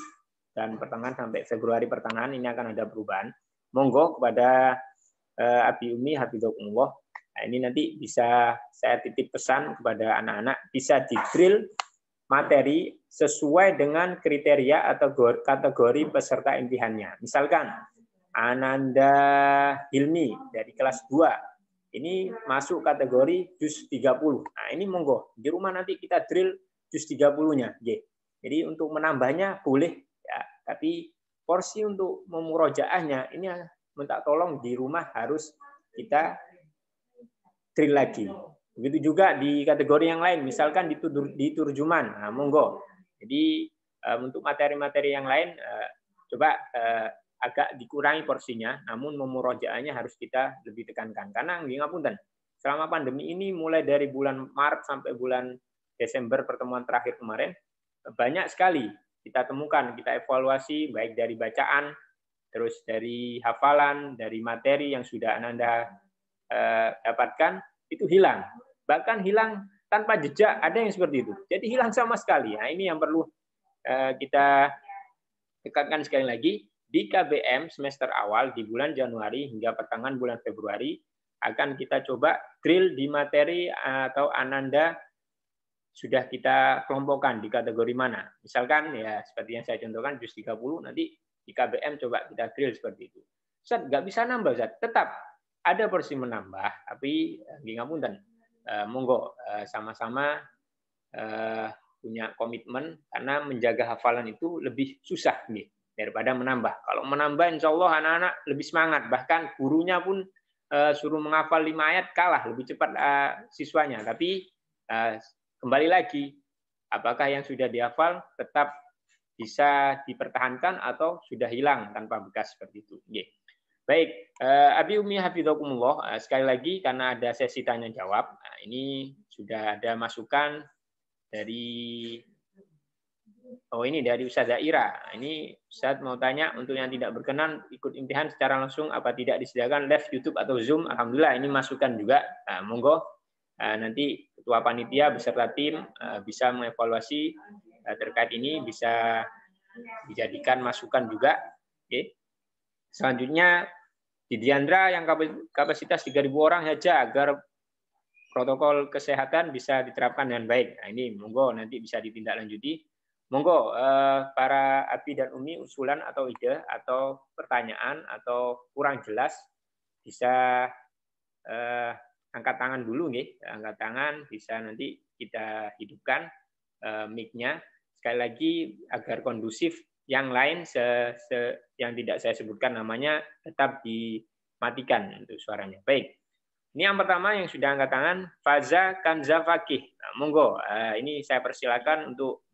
dan pertengahan sampai Februari pertengahan ini akan ada perubahan. Monggo kepada Abi Umi Hafidzokumullah. Nah, ini nanti bisa saya titip pesan kepada anak-anak, bisa di-drill materi sesuai dengan kriteria atau kategori peserta imtihannya. Misalkan Ananda Hilmi dari kelas 2, ini masuk kategori juz 30. Nah, ini monggo, di rumah nanti kita drill juz 30-nya. Jadi untuk menambahnya boleh, ya, tapi porsi untuk memurojaahnya ini minta tolong di rumah harus kita drill lagi. Begitu juga di kategori yang lain, misalkan di turjuman, nah, monggo. Jadi untuk materi-materi yang lain coba agak dikurangi porsinya, namun memurojaahnya harus kita lebih tekankan. Karena ngapunten, selama pandemi ini mulai dari bulan Maret sampai bulan Desember pertemuan terakhir kemarin, banyak sekali kita temukan, kita evaluasi baik dari bacaan, terus dari hafalan, dari materi yang sudah Anda dapatkan, itu hilang. Bahkan hilang tanpa jejak, ada yang seperti itu. Jadi hilang sama sekali. Nah, ini yang perlu kita tekankan sekali lagi. Di KBM semester awal di bulan Januari hingga pertengahan bulan Februari akan kita coba drill di materi atau Ananda sudah kita kelompokkan di kategori mana. Misalkan ya seperti yang saya contohkan juz 30, nanti di KBM coba kita drill seperti itu. Ustaz, nggak bisa nambah, Ustaz. Tetap ada porsi menambah, tapi ngapunten, monggo sama-sama punya komitmen, karena menjaga hafalan itu lebih susah nih daripada menambah. Kalau menambah, insya Allah anak-anak lebih semangat. Bahkan gurunya pun suruh menghafal 5 ayat kalah lebih cepat siswanya. Tapi kembali lagi, apakah yang sudah dihafal tetap bisa dipertahankan atau sudah hilang tanpa bekas seperti itu. Baik, Abi Umi Hafidzokumullah, sekali lagi karena ada sesi tanya jawab, nah, ini sudah ada masukan dari dari Ustazah Ira. Ini Ustaz mau tanya, untuk yang tidak berkenan ikut imtihan secara langsung, apa tidak disediakan live YouTube atau Zoom? Alhamdulillah, ini masukan juga. Nah, monggo nanti ketua panitia beserta tim bisa mengevaluasi terkait ini, bisa dijadikan masukan juga. Oke. Selanjutnya di Diandra yang kapasitas 3.000 orang saja agar protokol kesehatan bisa diterapkan dengan baik. Nah, ini monggo nanti bisa ditindaklanjuti. Monggo para Abi dan Umi usulan atau ide atau pertanyaan atau kurang jelas bisa angkat tangan dulu nih, angkat tangan bisa nanti kita hidupkan mic-nya. Sekali lagi agar kondusif, yang lain yang tidak saya sebutkan namanya tetap dimatikan untuk suaranya. Baik. Ini yang pertama yang sudah angkat tangan, Faza Kanza Fakih. Nah, monggo, ini saya persilakan untuk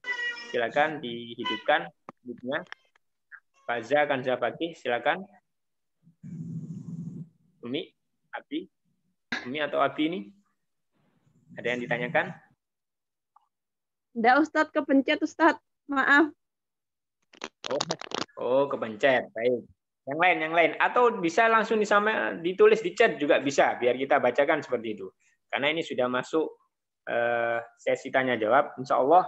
silakan dihidupkan mic-nya. Faza Kanza Fakih, silakan. Umi, Abi, Umi atau Abi ini? Ada yang ditanyakan? Enggak, Ustadz, kepencet, Ustadz. Maaf. Oh, kepencet. Baik. Yang lain. Atau bisa langsung ditulis di chat juga bisa, biar kita bacakan seperti itu. Karena ini sudah masuk sesi tanya jawab. Insya Allah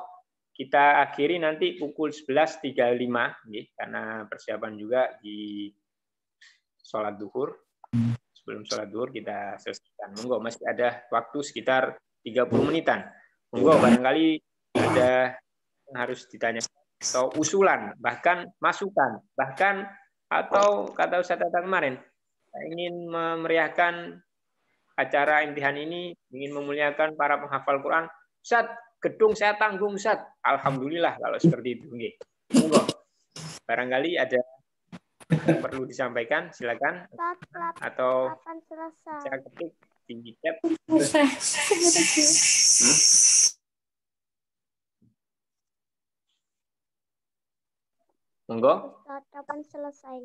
kita akhiri nanti pukul 11.35, karena persiapan juga di sholat duhur. Sebelum sholat duhur kita selesaikan. Monggo, masih ada waktu sekitar 30 menitan. Monggo, barangkali ada yang harus ditanya atau usulan, bahkan masukan, bahkan atau kata Ustaz Tata kemarin, ingin memeriahkan acara imtihan ini, ingin memuliakan para penghafal Quran. Ustaz, gedung saya tanggung, Ustaz. Alhamdulillah kalau seperti itu. Monggo. Barangkali ada yang perlu disampaikan, silakan. Atau saya ketik di chat. Monggo. Kapan selesai?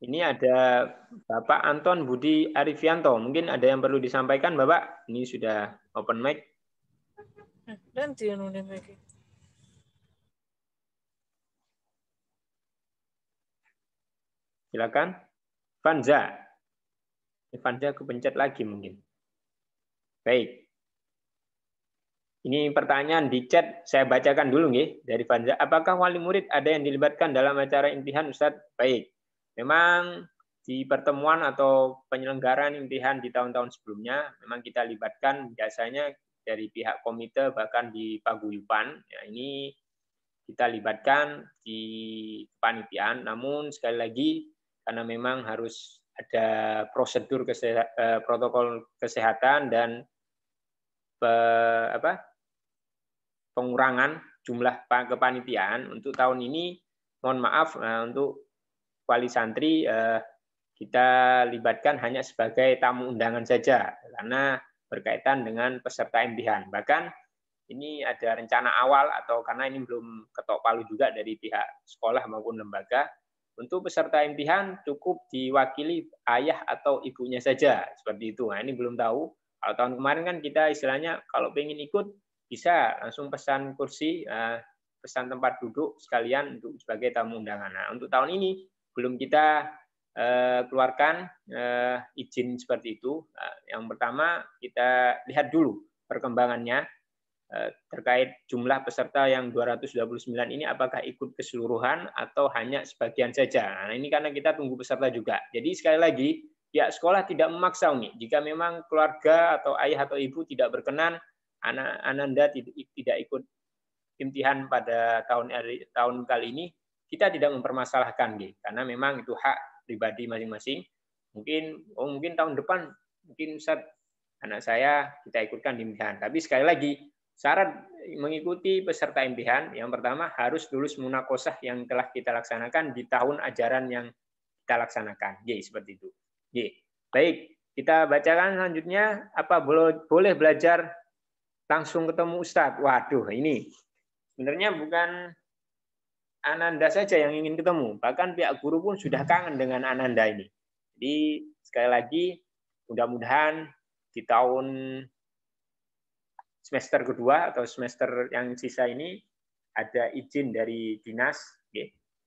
Ini ada Bapak Anton Budi Arifianto. Mungkin ada yang perlu disampaikan, Bapak. Ini sudah open mic. Silakan. Vanza. Vanza kepencet lagi mungkin. Baik. Ini pertanyaan di chat, saya bacakan dulu nih dari Vanza. Apakah wali murid ada yang dilibatkan dalam acara imtihan, Ustadz? Baik. Memang di pertemuan atau penyelenggaraan imtihan di tahun-tahun sebelumnya, memang kita libatkan biasanya dari pihak komite, bahkan di paguyuban. Ya, ini kita libatkan di kepanitiaan. Namun sekali lagi, karena memang harus ada prosedur protokol kesehatan dan pengurangan jumlah kepanitiaan untuk tahun ini, mohon maaf untuk wali santri kita libatkan hanya sebagai tamu undangan saja karena berkaitan dengan peserta imtihan. Bahkan ini ada rencana awal atau karena ini belum ketok palu juga dari pihak sekolah maupun lembaga, untuk peserta imtihan cukup diwakili ayah atau ibunya saja seperti itu. Nah, ini belum tahu. Kalau tahun kemarin kan kita istilahnya kalau pengen ikut bisa langsung pesan kursi, pesan tempat duduk sekalian untuk sebagai tamu undangan. Nah, untuk tahun ini belum kita keluarkan izin seperti itu. Yang pertama kita lihat dulu perkembangannya terkait jumlah peserta yang 229 ini apakah ikut keseluruhan atau hanya sebagian saja. Nah, ini karena kita tunggu peserta juga. Jadi sekali lagi pihak sekolah tidak memaksa Umi. Jika memang keluarga atau ayah atau ibu tidak berkenan, Ananda tidak ikut imtihan pada tahun kali ini, kita tidak mempermasalahkan, karena memang itu hak pribadi masing-masing. Mungkin tahun depan, mungkin Ustaz, anak saya kita ikutkan di imtihan. Tapi sekali lagi, syarat mengikuti peserta imtihan, yang pertama harus lulus munakosah yang telah kita laksanakan di tahun ajaran yang kita laksanakan. Seperti itu. Baik, kita bacakan selanjutnya. Apa boleh belajar langsung ketemu Ustadz? Waduh, ini sebenarnya bukan Ananda saja yang ingin ketemu. Bahkan pihak guru pun sudah kangen dengan Ananda ini. Jadi sekali lagi, mudah-mudahan di tahun semester kedua atau semester yang sisa ini ada izin dari dinas.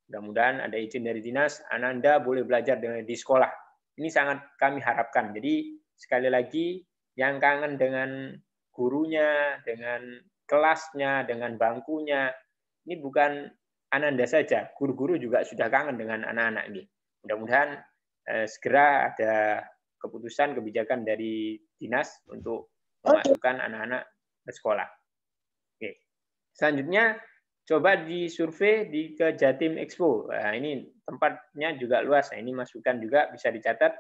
Mudah-mudahan ada izin dari dinas, Ananda boleh belajar di sekolah. Ini sangat kami harapkan. Jadi sekali lagi, yang kangen dengan gurunya, dengan kelasnya, dengan bangkunya, ini bukan Ananda saja, guru-guru juga sudah kangen dengan anak-anak ini. Mudah-mudahan segera ada keputusan kebijakan dari dinas untuk memasukkan anak-anak bersekolah. Oke. Selanjutnya coba disurvei ke Jatim Expo. Nah, ini tempatnya juga luas. Nah, ini masukan juga bisa dicatat.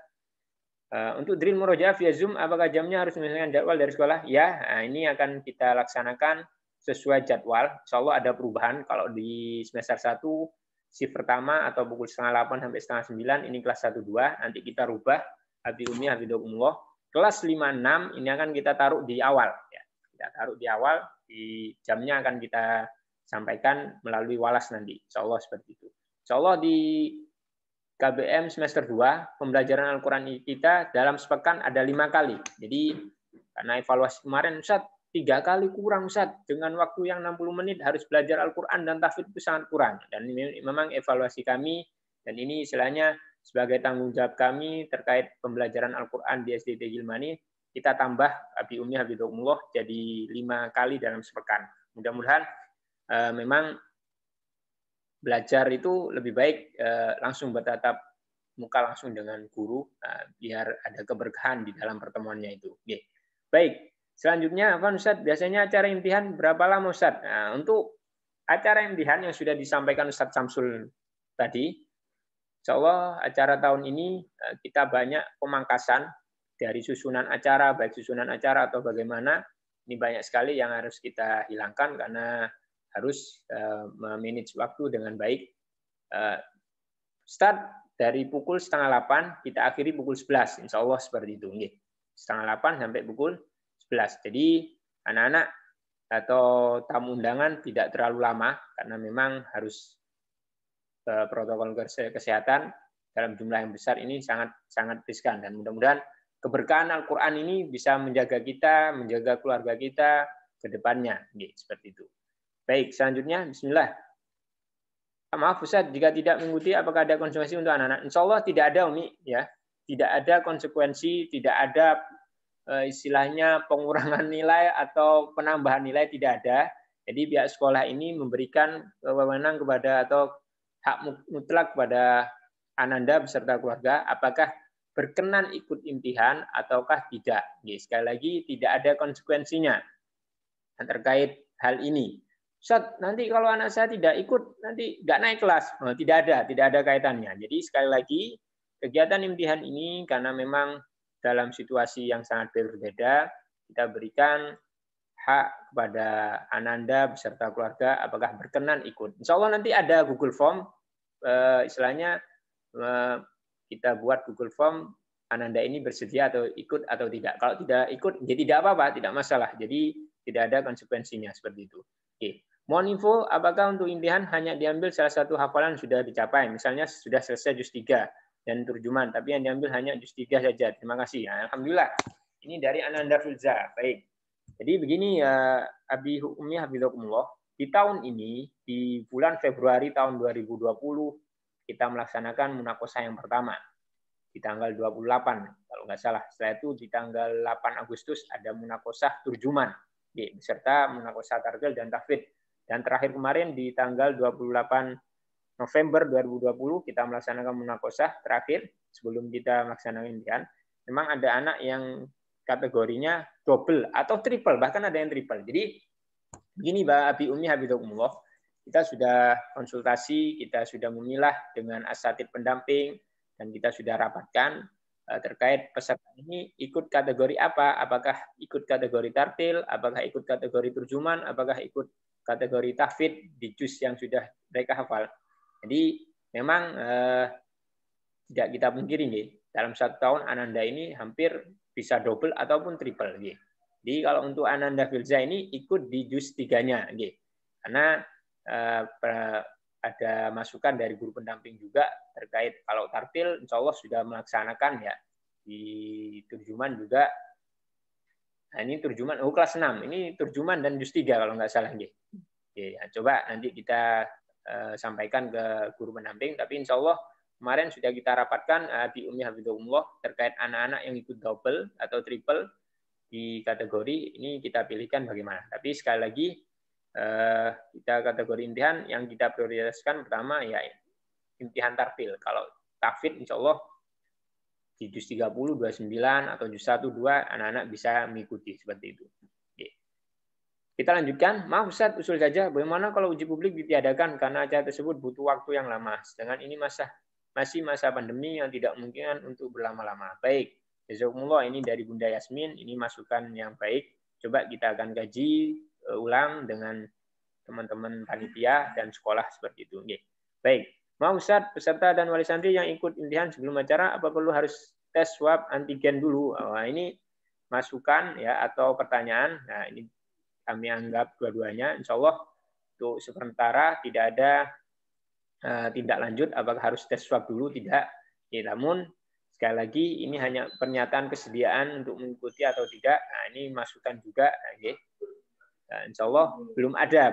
Untuk drill murojaah via Zoom, apakah jamnya harus menyesuaikan jadwal dari sekolah? Ya, nah, ini akan kita laksanakan sesuai jadwal. Insya Allah ada perubahan. Kalau di semester 1, shift pertama atau pukul 7:30 sampai 8:30, ini kelas 1-2. Nanti kita rubah, Abi Umi, Hafidokumullah. Kelas 5-6, ini akan kita taruh di awal. Ya. Kita taruh di awal, di jamnya akan kita sampaikan melalui walas nanti. Insya Allah seperti itu. Insya Allah di KBM semester 2, pembelajaran Al-Quran kita dalam sepekan ada 5 kali. Jadi karena evaluasi kemarin, Ustaz, 3 kali kurang, Ustaz. Dengan waktu yang 60 menit harus belajar Al-Quran dan tahfidz itu sangat kurang. Dan ini memang evaluasi kami, dan ini istilahnya sebagai tanggung jawab kami terkait pembelajaran Al-Quran di SDT Gilmani, kita tambah Abi Umi Hafidokumullah jadi 5 kali dalam sepekan. Mudah-mudahan memang belajar itu lebih baik langsung bertatap muka langsung dengan guru, biar ada keberkahan di dalam pertemuannya itu. Oke. Baik, selanjutnya apa Ustaz? Biasanya acara imtihan berapa lama Ustaz? Nah, untuk acara imtihan yang sudah disampaikan Ustaz Samsul tadi, insya Allah acara tahun ini kita banyak pemangkasan dari susunan acara, baik susunan acara atau bagaimana, ini banyak sekali yang harus kita hilangkan karena harus memanage waktu dengan baik. Start dari pukul 7:30, kita akhiri pukul 11. Insya Allah seperti itu. 7:30 sampai pukul 11. Jadi anak-anak atau tamu undangan tidak terlalu lama, karena memang harus protokol kesehatan dalam jumlah yang besar ini sangat riskan. Dan mudah-mudahan keberkahan Al-Quran ini bisa menjaga kita, menjaga keluarga kita ke depannya. Seperti itu. Baik, selanjutnya Bismillah. Maaf Ustaz, jika tidak mengikuti apakah ada konsekuensi untuk anak-anak? Insya Allah tidak ada Umi, ya. Tidak ada konsekuensi, tidak ada istilahnya pengurangan nilai atau penambahan nilai, tidak ada. Jadi pihak sekolah ini memberikan wewenang kepada atau hak mutlak kepada Ananda beserta keluarga apakah berkenan ikut imtihan ataukah tidak. Sekali lagi tidak ada konsekuensinya terkait hal ini. Ustaz, nanti kalau anak saya tidak ikut, nanti nggak naik kelas. Tidak ada kaitannya. Jadi sekali lagi, kegiatan imtihan ini karena memang dalam situasi yang sangat berbeda, kita berikan hak kepada Ananda beserta keluarga apakah berkenan ikut. Insya Allah nanti ada Google Form, istilahnya kita buat Google Form, Ananda ini bersedia atau ikut atau tidak. Kalau tidak ikut, jadi tidak apa-apa, tidak masalah. Jadi tidak ada konsekuensinya seperti itu. Oke. Mohon info, apakah untuk imtihan hanya diambil salah satu hafalan sudah dicapai? Misalnya sudah selesai juz 3 dan terjemahan, tapi yang diambil hanya juz 3 saja. Terima kasih. Nah, alhamdulillah. Ini dari Ananda Filza. Baik. Jadi begini ya, Abi Umi Hafizokumullah. Di tahun ini, di bulan Februari tahun 2020, kita melaksanakan munakosah yang pertama. Di tanggal 28, kalau nggak salah. Setelah itu di tanggal 8 Agustus ada munakosah turjuman. Beserta munakosah tarjil dan tahfidz. Dan terakhir kemarin di tanggal 28 November 2020 kita melaksanakan munakosah terakhir sebelum kita melaksanakan imtihan. Memang ada anak yang kategorinya double atau triple, bahkan ada yang triple. Jadi begini Mbak Abi Umi Hafizokumullah, kita sudah konsultasi, kita sudah memilah dengan asatidz pendamping, dan kita sudah rapatkan terkait peserta ini ikut kategori apa, apakah ikut kategori tartil, apakah ikut kategori turjuman, apakah ikut kategori tahfidz di juz yang sudah mereka hafal. Jadi memang tidak kita pungkiri nih, dalam 1 tahun Ananda ini hampir bisa double ataupun triple. Jadi kalau untuk Ananda Filza ini ikut di juz 3-nya. Karena ada masukan dari guru pendamping juga terkait kalau tartil insya Allah sudah melaksanakan ya. Di turjuman juga. Nah, ini turjuman kelas 6. Ini turjuman dan juz 3 kalau nggak salah. Oke, coba nanti kita sampaikan ke guru pendamping. Tapi insya Allah kemarin sudah kita rapatkan Abi Umi Hafizokumullah terkait anak-anak yang ikut double atau triple di kategori ini kita pilihkan bagaimana. Tapi sekali lagi kita kategori imtihan yang kita prioritaskan pertama ya imtihan tartil. Kalau tahfidz insya Allah di juz 30, 29 atau juz 1, 2 anak-anak bisa mengikuti seperti itu. Oke. Kita lanjutkan. Maaf Ustaz, usul saja. Bagaimana kalau uji publik ditiadakan karena acara tersebut butuh waktu yang lama. Sedangkan ini masih masa pandemi yang tidak mungkin untuk berlama-lama. Baik. Jazakumullah, ini dari Bunda Yasmin. Ini masukan yang baik. Coba kita akan kaji ulang dengan teman-teman panitia dan sekolah seperti itu. Oke. Baik. Maaf Ustaz, peserta dan wali santri yang ikut imtihan sebelum acara apa perlu harus tes swab antigen dulu? Nah, ini masukan ya atau pertanyaan. Nah, ini kami anggap dua-duanya, insya Allah untuk sementara tidak ada tindak lanjut apakah harus tes swab dulu, tidak. Ya, namun sekali lagi ini hanya pernyataan kesediaan untuk mengikuti atau tidak. Nah, ini masukan juga. Okay. Nah, insya Allah belum ada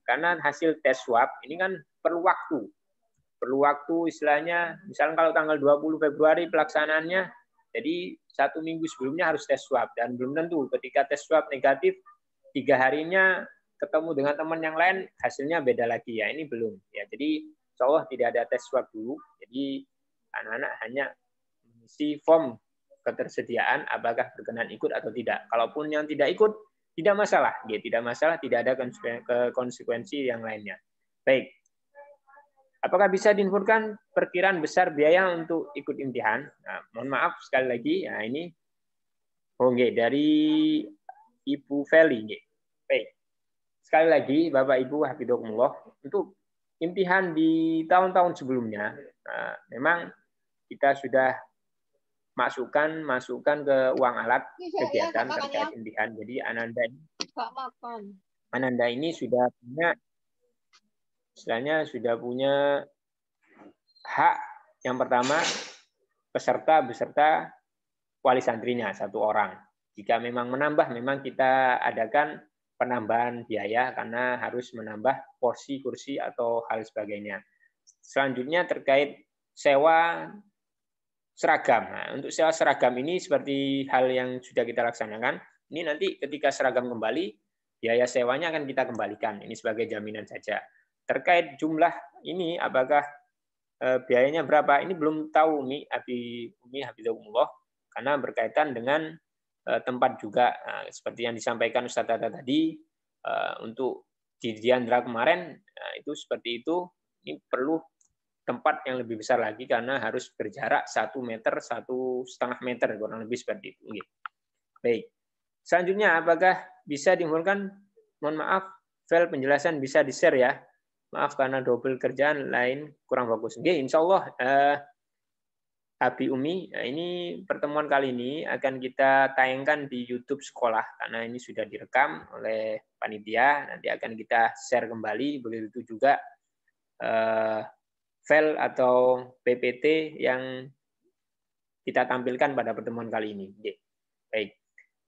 karena hasil tes swab ini kan perlu waktu istilahnya. Misalnya kalau tanggal 20 Februari pelaksanaannya, jadi 1 minggu sebelumnya harus tes swab dan belum tentu ketika tes swab negatif 3 harinya ketemu dengan teman yang lain hasilnya beda lagi ya, ini belum ya. Jadi insya Allah tidak ada tes swab dulu. Jadi anak-anak hanya mengisi form ketersediaan apakah berkenan ikut atau tidak. Kalaupun yang tidak ikut tidak masalah, ya, tidak masalah, tidak ada konsekuensi yang lainnya. Baik. Apakah bisa diinfokan perkiraan besar biaya untuk ikut imtihan? Nah, mohon maaf sekali lagi, ya ini dari Ibu Feli. Baik. Sekali lagi, Bapak Ibu hafidzakumullah, untuk imtihan di tahun-tahun sebelumnya, memang kita sudah masukkan ke uang alat kegiatan terkait imtihan. Jadi Ananda ini sudah punya, istilahnya sudah punya hak yang pertama peserta beserta wali santrinya 1 orang. Jika memang menambah, memang kita adakan penambahan biaya karena harus menambah porsi kursi atau hal sebagainya. Selanjutnya terkait sewa seragam. Nah, untuk sewa seragam ini seperti hal yang sudah kita laksanakan. Ini nanti ketika seragam kembali, biaya sewanya akan kita kembalikan. Ini sebagai jaminan saja. Terkait jumlah ini, apakah biayanya berapa? Ini belum tahu Umi hafizahumullah karena berkaitan dengan tempat juga. Nah, seperti yang disampaikan Ustaz Tata tadi, untuk di Diandra kemarin, nah, itu seperti itu. Ini perlu tempat yang lebih besar lagi karena harus berjarak 1 meter, 1,5 meter, kurang lebih seperti itu. Baik. Selanjutnya, apakah bisa diinfokan? Mohon maaf, file penjelasan bisa di-share ya. Maaf karena double kerjaan lain kurang fokus. Insya Allah, Abi Umi, nah ini pertemuan kali ini akan kita tayangkan di YouTube sekolah karena ini sudah direkam oleh panitia. Nanti akan kita share kembali, begitu juga file atau PPT yang kita tampilkan pada pertemuan kali ini. Baik.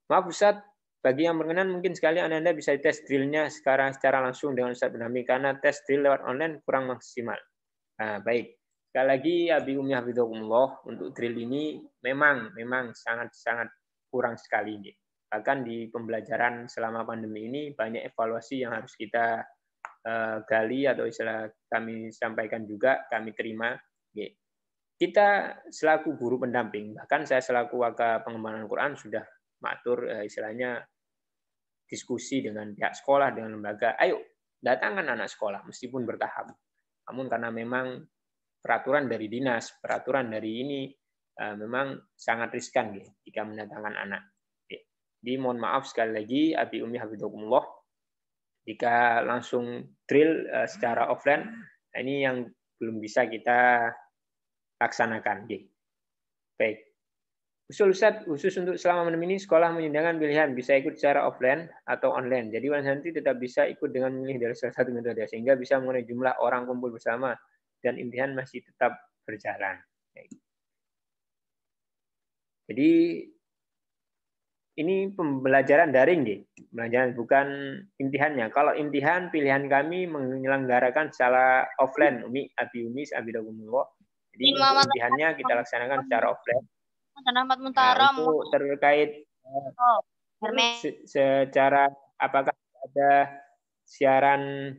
Maaf Ustaz, bagi yang berkenan mungkin sekali Anda bisa tes drill-nya sekarang secara langsung dengan Ustaz pendamping karena tes drill lewat online kurang maksimal. Nah, baik. Sekali lagi, Abi Umi hafidzakumullah, untuk drill ini memang sangat kurang sekali. Bahkan di pembelajaran selama pandemi ini banyak evaluasi yang harus kita gali atau istilah kami sampaikan juga, kami terima. Kita selaku guru pendamping, bahkan saya selaku Waka Pengembangan Al-Quran sudah matur istilahnya diskusi dengan pihak sekolah, dengan lembaga, ayo datangkan anak sekolah meskipun bertahap. Namun karena memang peraturan dari dinas, peraturan dari ini memang sangat riskan jika mendatangkan anak. Jadi mohon maaf sekali lagi, Abi Umi hafidzakumullah, jika langsung drill secara offline, ini yang belum bisa kita laksanakan. Baik. Usul Ustaz, khusus untuk selama pandemi ini sekolah menyediakan pilihan bisa ikut secara offline atau online. Jadi nanti tetap bisa ikut dengan memilih dari salah satu metode sehingga bisa mengurangi jumlah orang kumpul bersama dan imtihan masih tetap berjalan. Jadi ini pembelajaran daring, pembelajaran bukan imtihannya. Kalau imtihan pilihan kami menyelenggarakan secara offline, Abi Umi, hafidzakumullah. Jadi imtihannya kita laksanakan secara offline. Nah, untuk terkait secara apakah ada siaran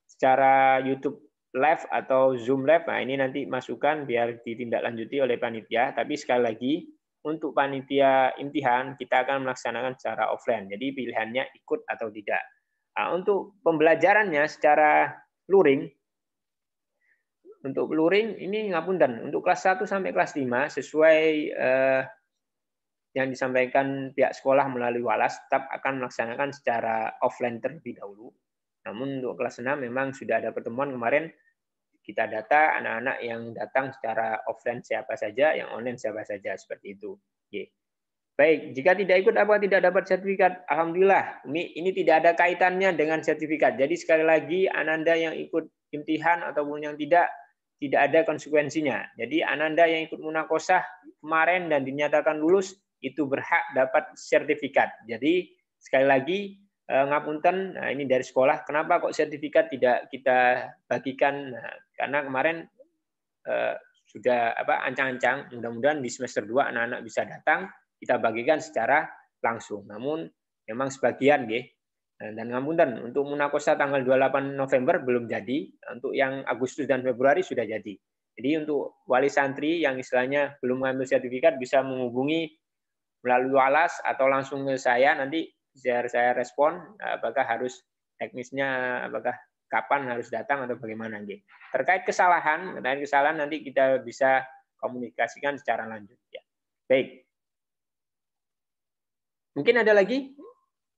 secara YouTube live atau Zoom live, nah ini nanti masukan biar ditindaklanjuti oleh panitia. Tapi sekali lagi, untuk panitia imtihan kita akan melaksanakan secara offline. Jadi pilihannya ikut atau tidak. Nah, untuk pembelajarannya secara luring, untuk luring ini ngapunten, untuk kelas 1 sampai kelas 5 sesuai yang disampaikan pihak sekolah melalui Walas tetap akan melaksanakan secara offline terlebih dahulu. Namun untuk kelas 6 memang sudah ada pertemuan kemarin, kita data anak-anak yang datang secara offline siapa saja, yang online siapa saja, seperti itu. Oke. Baik, jika tidak ikut apa tidak dapat sertifikat, alhamdulillah, ini tidak ada kaitannya dengan sertifikat. Jadi sekali lagi Ananda yang ikut imtihan ataupun yang tidak ada konsekuensinya. Jadi Ananda yang ikut munakosah kemarin dan dinyatakan lulus itu berhak dapat sertifikat. Jadi sekali lagi ngapunten, nah ini dari sekolah, kenapa kok sertifikat tidak kita bagikan? Nah, karena kemarin sudah ancang-ancang, mudah-mudahan di semester 2 anak-anak bisa datang, kita bagikan secara langsung. Namun memang sebagian nggih. Dan ngapunten, untuk munakosah tanggal 28 November belum jadi, untuk yang Agustus dan Februari sudah jadi. Jadi untuk wali santri yang istilahnya belum mengambil sertifikat bisa menghubungi melalui Walas atau langsung ke saya, nanti saya respon apakah harus teknisnya, apakah kapan harus datang atau bagaimana. Terkait kesalahan nanti kita bisa komunikasikan secara lanjut. Ya. Baik. Mungkin ada lagi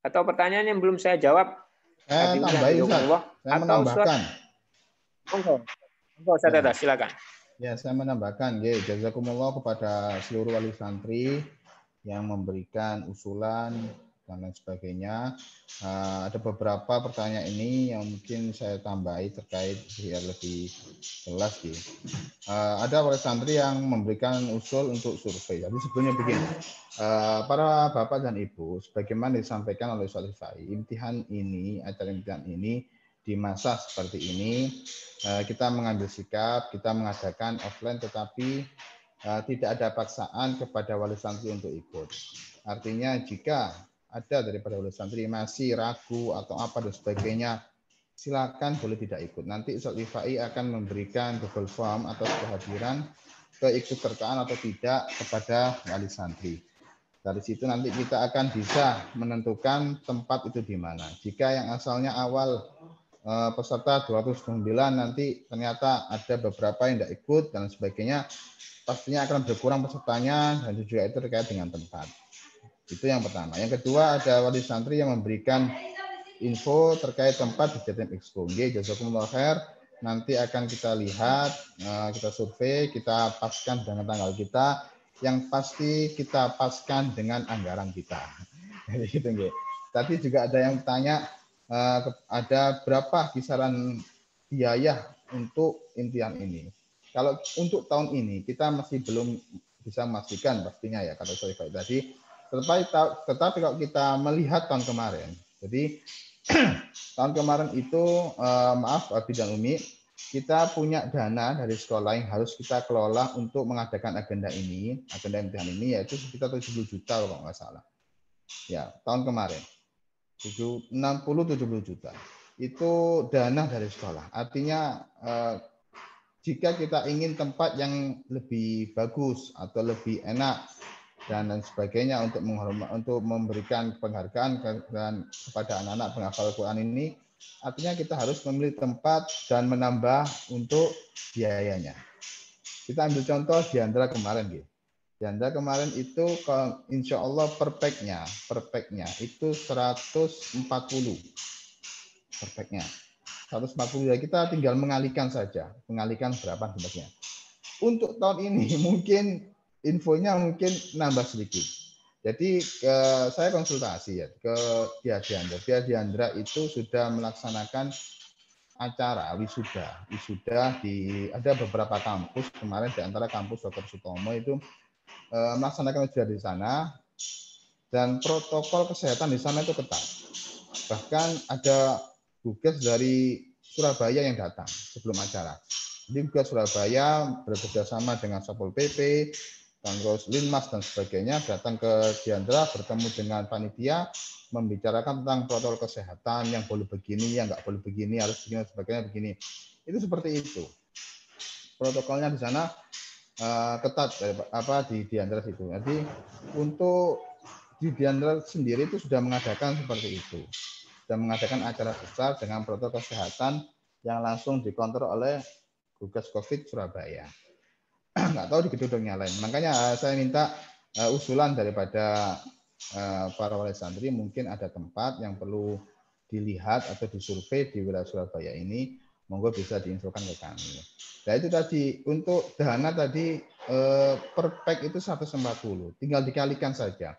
atau pertanyaan yang belum saya jawab? Saya tambahin, Ustaz. Saya menambahkan. Ustaz, silakan. Ya, saya menambahkan, jazakumullah kepada seluruh wali santri yang memberikan usulan dan lain sebagainya. Ada beberapa pertanyaan ini yang mungkin saya tambahi terkait biar lebih jelas. Ada wali santri yang memberikan usul untuk survei. Jadi sebelumnya begini, para bapak dan ibu, sebagaimana disampaikan oleh Ustaz Rifai, acara imtihan ini di masa seperti ini, kita mengambil sikap, kita mengadakan offline, tetapi tidak ada paksaan kepada wali santri untuk ikut. Artinya jika ada daripada wali santri masih ragu atau apa dan sebagainya, silakan boleh tidak ikut. Nanti Ustaz Rifai akan memberikan Google Form atau kehadiran keikutsertaan atau tidak kepada wali santri. Dari situ nanti kita akan bisa menentukan tempat itu di mana. Jika yang asalnya awal peserta 209 nanti ternyata ada beberapa yang tidak ikut dan sebagainya, pastinya akan berkurang pesertanya dan juga itu terkait dengan tempat. Itu yang pertama. Yang kedua, ada wali santri yang memberikan info terkait tempat di Jatim Expo. Jazakumullah khair. Nanti akan kita lihat, kita survei, kita paskan dengan tanggal kita. Yang pasti kita paskan dengan anggaran kita. Jadi gitu, nggih. Tadi juga ada yang tanya, ada berapa kisaran biaya untuk imtihan ini. Kalau untuk tahun ini kita masih belum bisa memastikan pastinya ya, kata saya tadi. Tetapi kalau kita melihat tahun kemarin, jadi tahun kemarin itu maaf Abi dan Umi, kita punya dana dari sekolah yang harus kita kelola untuk mengadakan agenda imtihan ini, yaitu sekitar 70 juta kalau nggak salah. Ya, tahun kemarin 60-70 juta itu dana dari sekolah. Artinya jika kita ingin tempat yang lebih bagus atau lebih enak dan sebagainya untuk memberikan penghargaan kepada anak-anak penghafal Al-Quran ini, artinya kita harus memilih tempat dan menambah untuk biayanya. Kita ambil contoh Diandra kemarin, gitu. Diandra kemarin itu insya Allah per pack-nya itu 140 per pack-nya. 140 ya, kita tinggal mengalihkan berapa sebagainya. Untuk tahun ini mungkin infonya mungkin nambah sedikit. Jadi saya konsultasi ya ke Pia Diandra itu sudah melaksanakan acara wisuda ada beberapa kampus kemarin, di antara kampus Dr. Sutomo itu melaksanakan wisuda di sana, dan protokol kesehatan di sana itu ketat. Bahkan ada gugus dari Surabaya yang datang sebelum acara. Jadi gugus Surabaya bekerjasama dengan Satpol PP, dan terus Linmas dan sebagainya datang ke Diandra, bertemu dengan panitia, membicarakan tentang protokol kesehatan, yang boleh begini, yang nggak boleh begini, harus begini, sebagainya begini. Itu seperti itu. Protokolnya di sana ketat di antara situ. Jadi untuk di Diandra sendiri itu sudah mengadakan seperti itu. Sudah mengadakan acara besar dengan protokol kesehatan yang langsung dikontrol oleh Gugus Covid Surabaya. Nggak tahu di gedung yang lain. Makanya saya minta usulan daripada para wali santri, mungkin ada tempat yang perlu dilihat atau disurvei di wilayah Surabaya ini, monggo bisa diinfokan ke kami. Nah itu tadi untuk dana tadi per pack itu 140, tinggal dikalikan saja.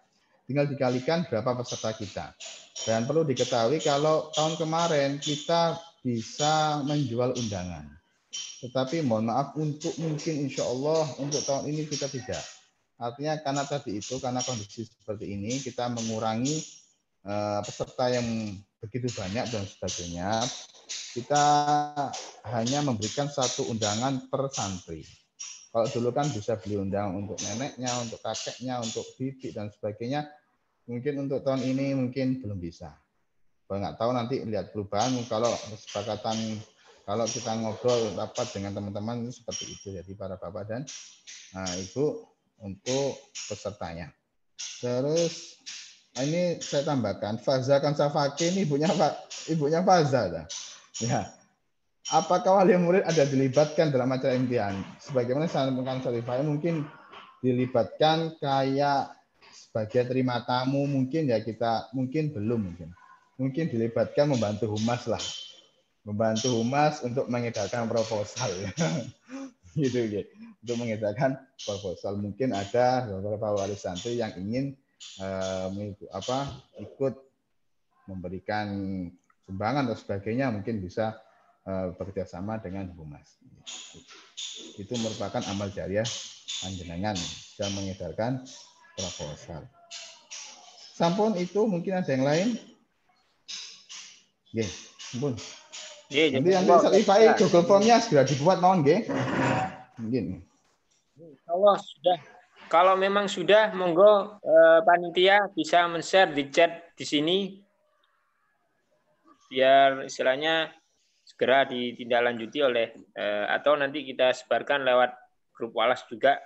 Tinggal dikalikan berapa peserta kita. Dan perlu diketahui kalau tahun kemarin kita bisa menjual undangan. Tetapi mohon maaf untuk mungkin insya Allah untuk tahun ini kita tidak. Artinya karena tadi itu, karena kondisi seperti ini, kita mengurangi peserta yang begitu banyak dan sebagainya. Kita hanya memberikan 1 undangan per santri. Kalau dulu kan bisa beli undangan untuk neneknya, untuk kakeknya, untuk bibi dan sebagainya. Mungkin untuk tahun ini mungkin belum bisa. Kalau nggak tahu nanti lihat perubahan. Kalau kesepakatan, kalau kita ngobrol rapat dengan teman-teman seperti itu. Jadi para bapak dan ibu untuk pesertanya. Terus ini saya tambahkan, Faza Kansafaki ini ibunya Faza. Ya. Apakah wali murid ada dilibatkan dalam acara imtihan? Sebagaimana saya sampaikan Syarifah, mungkin dilibatkan kayak sebagai terima tamu, mungkin ya kita mungkin belum, mungkin dilibatkan membantu humas lah, membantu humas untuk mengedarkan proposal ya. Gitu. Untuk mengedarkan proposal, mungkin ada beberapa wali santri yang ingin ikut memberikan sumbangan atau sebagainya, mungkin bisa bekerja sama dengan humas. Itu merupakan amal jariah panjenengan bisa mengedarkan proposal. Sampun itu mungkin ada yang lain? Nggih, sampun. Nanti Ifai Google Form-nya segera dibuat mohon nggih. Mungkin. Allah sudah. Kalau memang sudah, monggo panitia bisa men-share di chat di sini biar istilahnya segera ditindaklanjuti oleh atau nanti kita sebarkan lewat grup walas juga.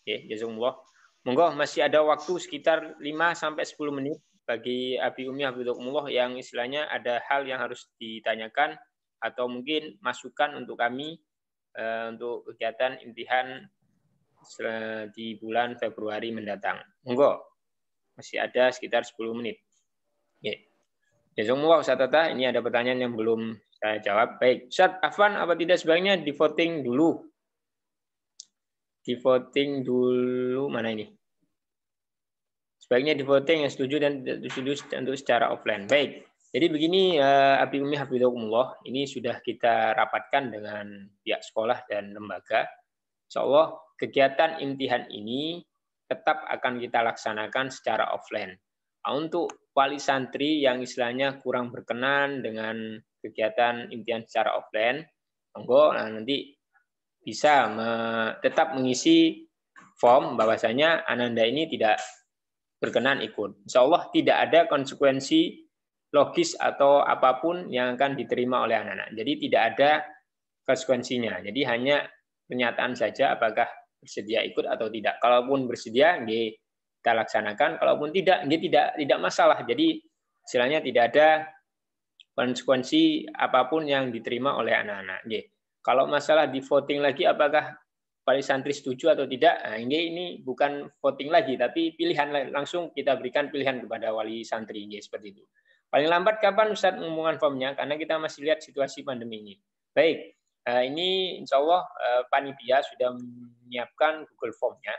Oke, jazakumullah. Monggo masih ada waktu sekitar 5-10 menit bagi Abi Umi Hafizakumullah yang istilahnya ada hal yang harus ditanyakan atau mungkin masukan untuk kami untuk kegiatan imtihan di bulan Februari mendatang. Monggo. Masih ada sekitar 10 menit. Oke. Jazakumullah Ustaz Tata, ini ada pertanyaan yang belum saya jawab. Baik, Ustaz Afwan, apa tidak sebaiknya di voting dulu? Di voting dulu mana ini? Sebaiknya di voting yang setuju dan tidak setuju untuk secara offline. Baik, jadi begini Abi Umi Hafizakumullah, ini sudah kita rapatkan dengan pihak sekolah dan lembaga. Insyaallah kegiatan imtihan ini tetap akan kita laksanakan secara offline. Untuk wali santri yang istilahnya kurang berkenan dengan kegiatan imtihan secara offline, monggo nanti bisa tetap mengisi form bahwasanya Ananda ini tidak berkenan ikut. Insya Allah tidak ada konsekuensi logis atau apapun yang akan diterima oleh anak-anak. Jadi tidak ada konsekuensinya. Jadi hanya pernyataan saja apakah bersedia ikut atau tidak. Kalaupun bersedia, kita laksanakan. Kalaupun tidak, tidak masalah. Jadi istilahnya tidak ada konsekuensi apapun yang diterima oleh anak-anak. Kalau masalah di voting lagi, apakah wali santri setuju atau tidak? Nah, ini bukan voting lagi, tapi pilihan langsung kita berikan pilihan kepada wali santri. Seperti itu. Paling lambat kapan Ustaz mengumumkan formnya? Karena kita masih lihat situasi pandemi ini. Baik, ini insya Allah panitia sudah menyiapkan Google Form-nya.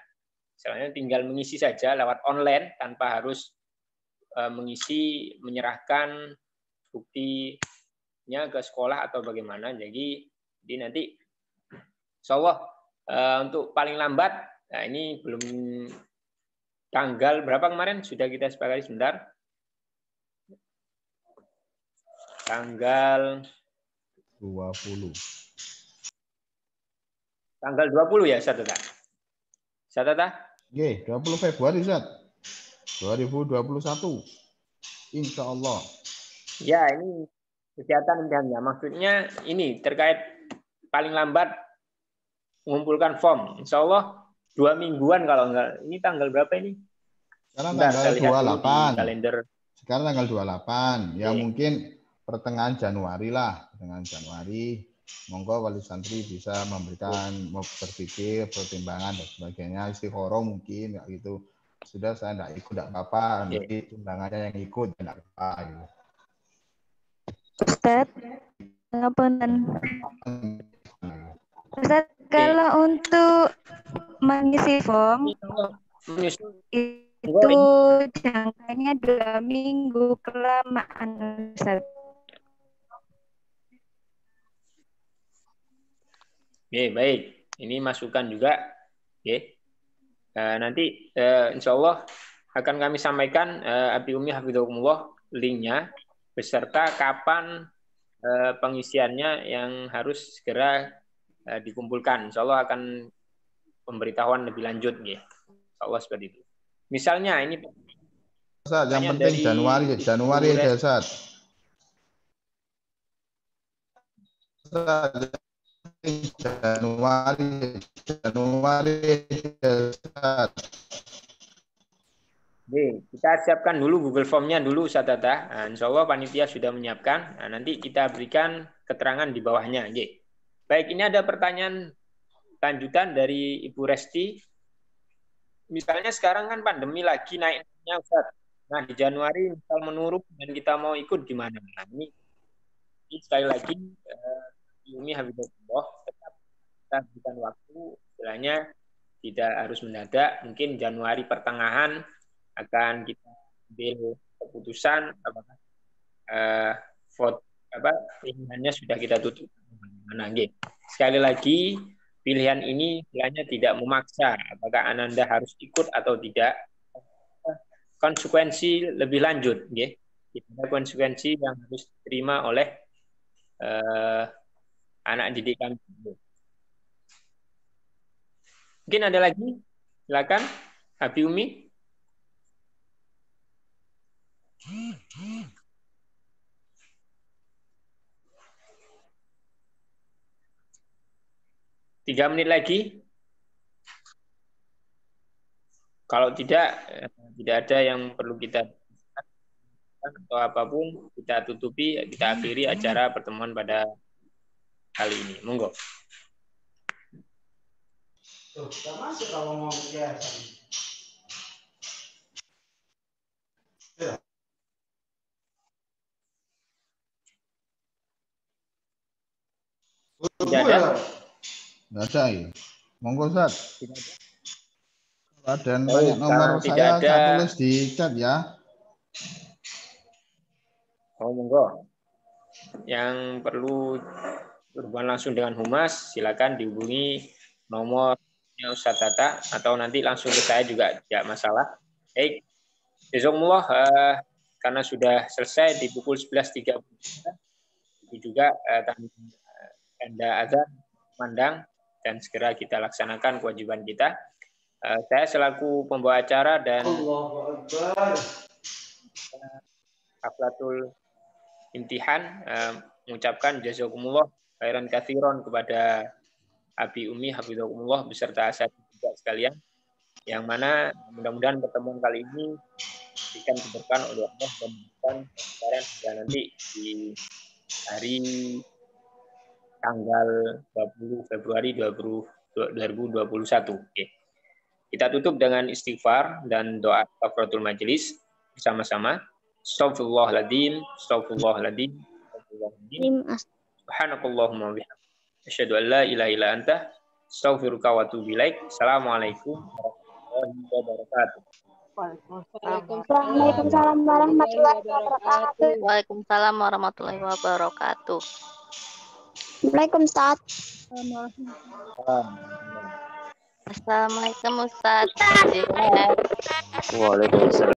Misalnya tinggal mengisi saja lewat online tanpa harus menyerahkan buktinya ke sekolah atau bagaimana. Jadi nanti insya Allah untuk paling lambat, nah ini belum tanggal berapa kemarin sudah kita sepakati sebentar. Tanggal 20. Tanggal 20 ya, Ustaz Tata? Ustaz Tata? Oke, 20 Februari, Ustaz. 2021. Insya Allah. Ya, ini kegiatan imtihannya. Maksudnya ini terkait paling lambat mengumpulkan form. Insya Allah 2 mingguan kalau enggak. Ini tanggal berapa ini? Sekarang Bentar, tanggal saya lihat dulu di 28. kalender. Sekarang tanggal 28. Ya Oke. mungkin pertengahan Januari lah. Pertengahan Januari. Monggo wali santri bisa memberikan mau berpikir, pertimbangan dan sebagainya. Istikharah mungkin ya gitu. Sudah saya enggak ikut enggak apa-apa. Nanti undangannya yang ikut enggak apa-apa gitu. Ustaz, ngapunten. Ustaz, kalau untuk mengisi form itu jangkanya 2 minggu, kelamaan Ustaz. Oke, baik. Ini masukan juga. Oke. Nanti insya Allah akan kami sampaikan Abi Umi Hafidzakumullah linknya beserta kapan pengisiannya yang harus segera dikumpulkan. Insya Allah akan pemberitahuan lebih lanjut. Ya. Insya Allah seperti itu. Misalnya ini Ustaz, yang penting Januari aja Ustaz. Januari. Oke, kita siapkan dulu Google Form-nya dulu Ustaz Tata. Nah, insya Allah panitia sudah menyiapkan. Nah, nanti kita berikan keterangan di bawahnya. Oke. Baik, ini ada pertanyaan lanjutan dari Ibu Resti. Misalnya sekarang kan pandemi lagi naiknya Ustaz. Nah, di Januari misal menurun dan kita mau ikut gimana? Nah, ini sekali lagi Umi Habibullah tetap kita berikan waktu, istilahnya tidak harus mendadak, mungkin Januari pertengahan akan kita ambil keputusan apakah pilihannya sudah kita tutup. Nah, sekali lagi pilihan ini istilahnya tidak memaksa apakah Ananda harus ikut atau tidak. Konsekuensi lebih lanjut, ada konsekuensi yang harus diterima oleh anak didik kami. Mungkin ada lagi? Silakan, Abi Umi. Tiga menit lagi. Kalau tidak ada yang perlu kita atau apapun, kita tutupi, kita akhiri acara pertemuan pada kali ini. Monggo. Tidak ada. Tidak ada ya. Monggo Ustaz. Ada yang Baik, banyak nomor saya tulis di chat ya. Oh, monggo. Yang perlu berhubungan langsung dengan Humas, silakan dihubungi nomornya Ustaz Tata atau nanti langsung ke saya juga tidak masalah. Baik, jazakumullah, karena sudah selesai di pukul 11.30 itu juga tanda azan mandang dan segera kita laksanakan kewajiban kita. Saya selaku pembawa acara dan Haflatul Imtihan mengucapkan jazakumullah khairan katsiran kepada Abi Umi Hafidzakumullah beserta asatidz sekalian, yang mana mudah-mudahan pertemuan kali ini diberikan keberkahan oleh Allah dan memberikan kebenaran hingga nanti di hari tanggal 20 Februari 2021. Oke. Kita tutup dengan istighfar dan doa kafaratul majelis bersama-sama. Astaghfirullahaladzim, astaghfirullahaladzim, astaghfirullahaladzim. Subhanakallahumma wa bihamdika, asyhadu an la ilaha illa anta, astaghfiruka wa atubu ilaik. Assalamualaikum warahmatullahi wabarakatuh. Waalaikumsalam warahmatullahi wabarakatuh. Waalaikumsalam warahmatullahi wabarakatuh. Waalaikumsalam. Assalamualaikum Ustaz. Waalaikumsalam.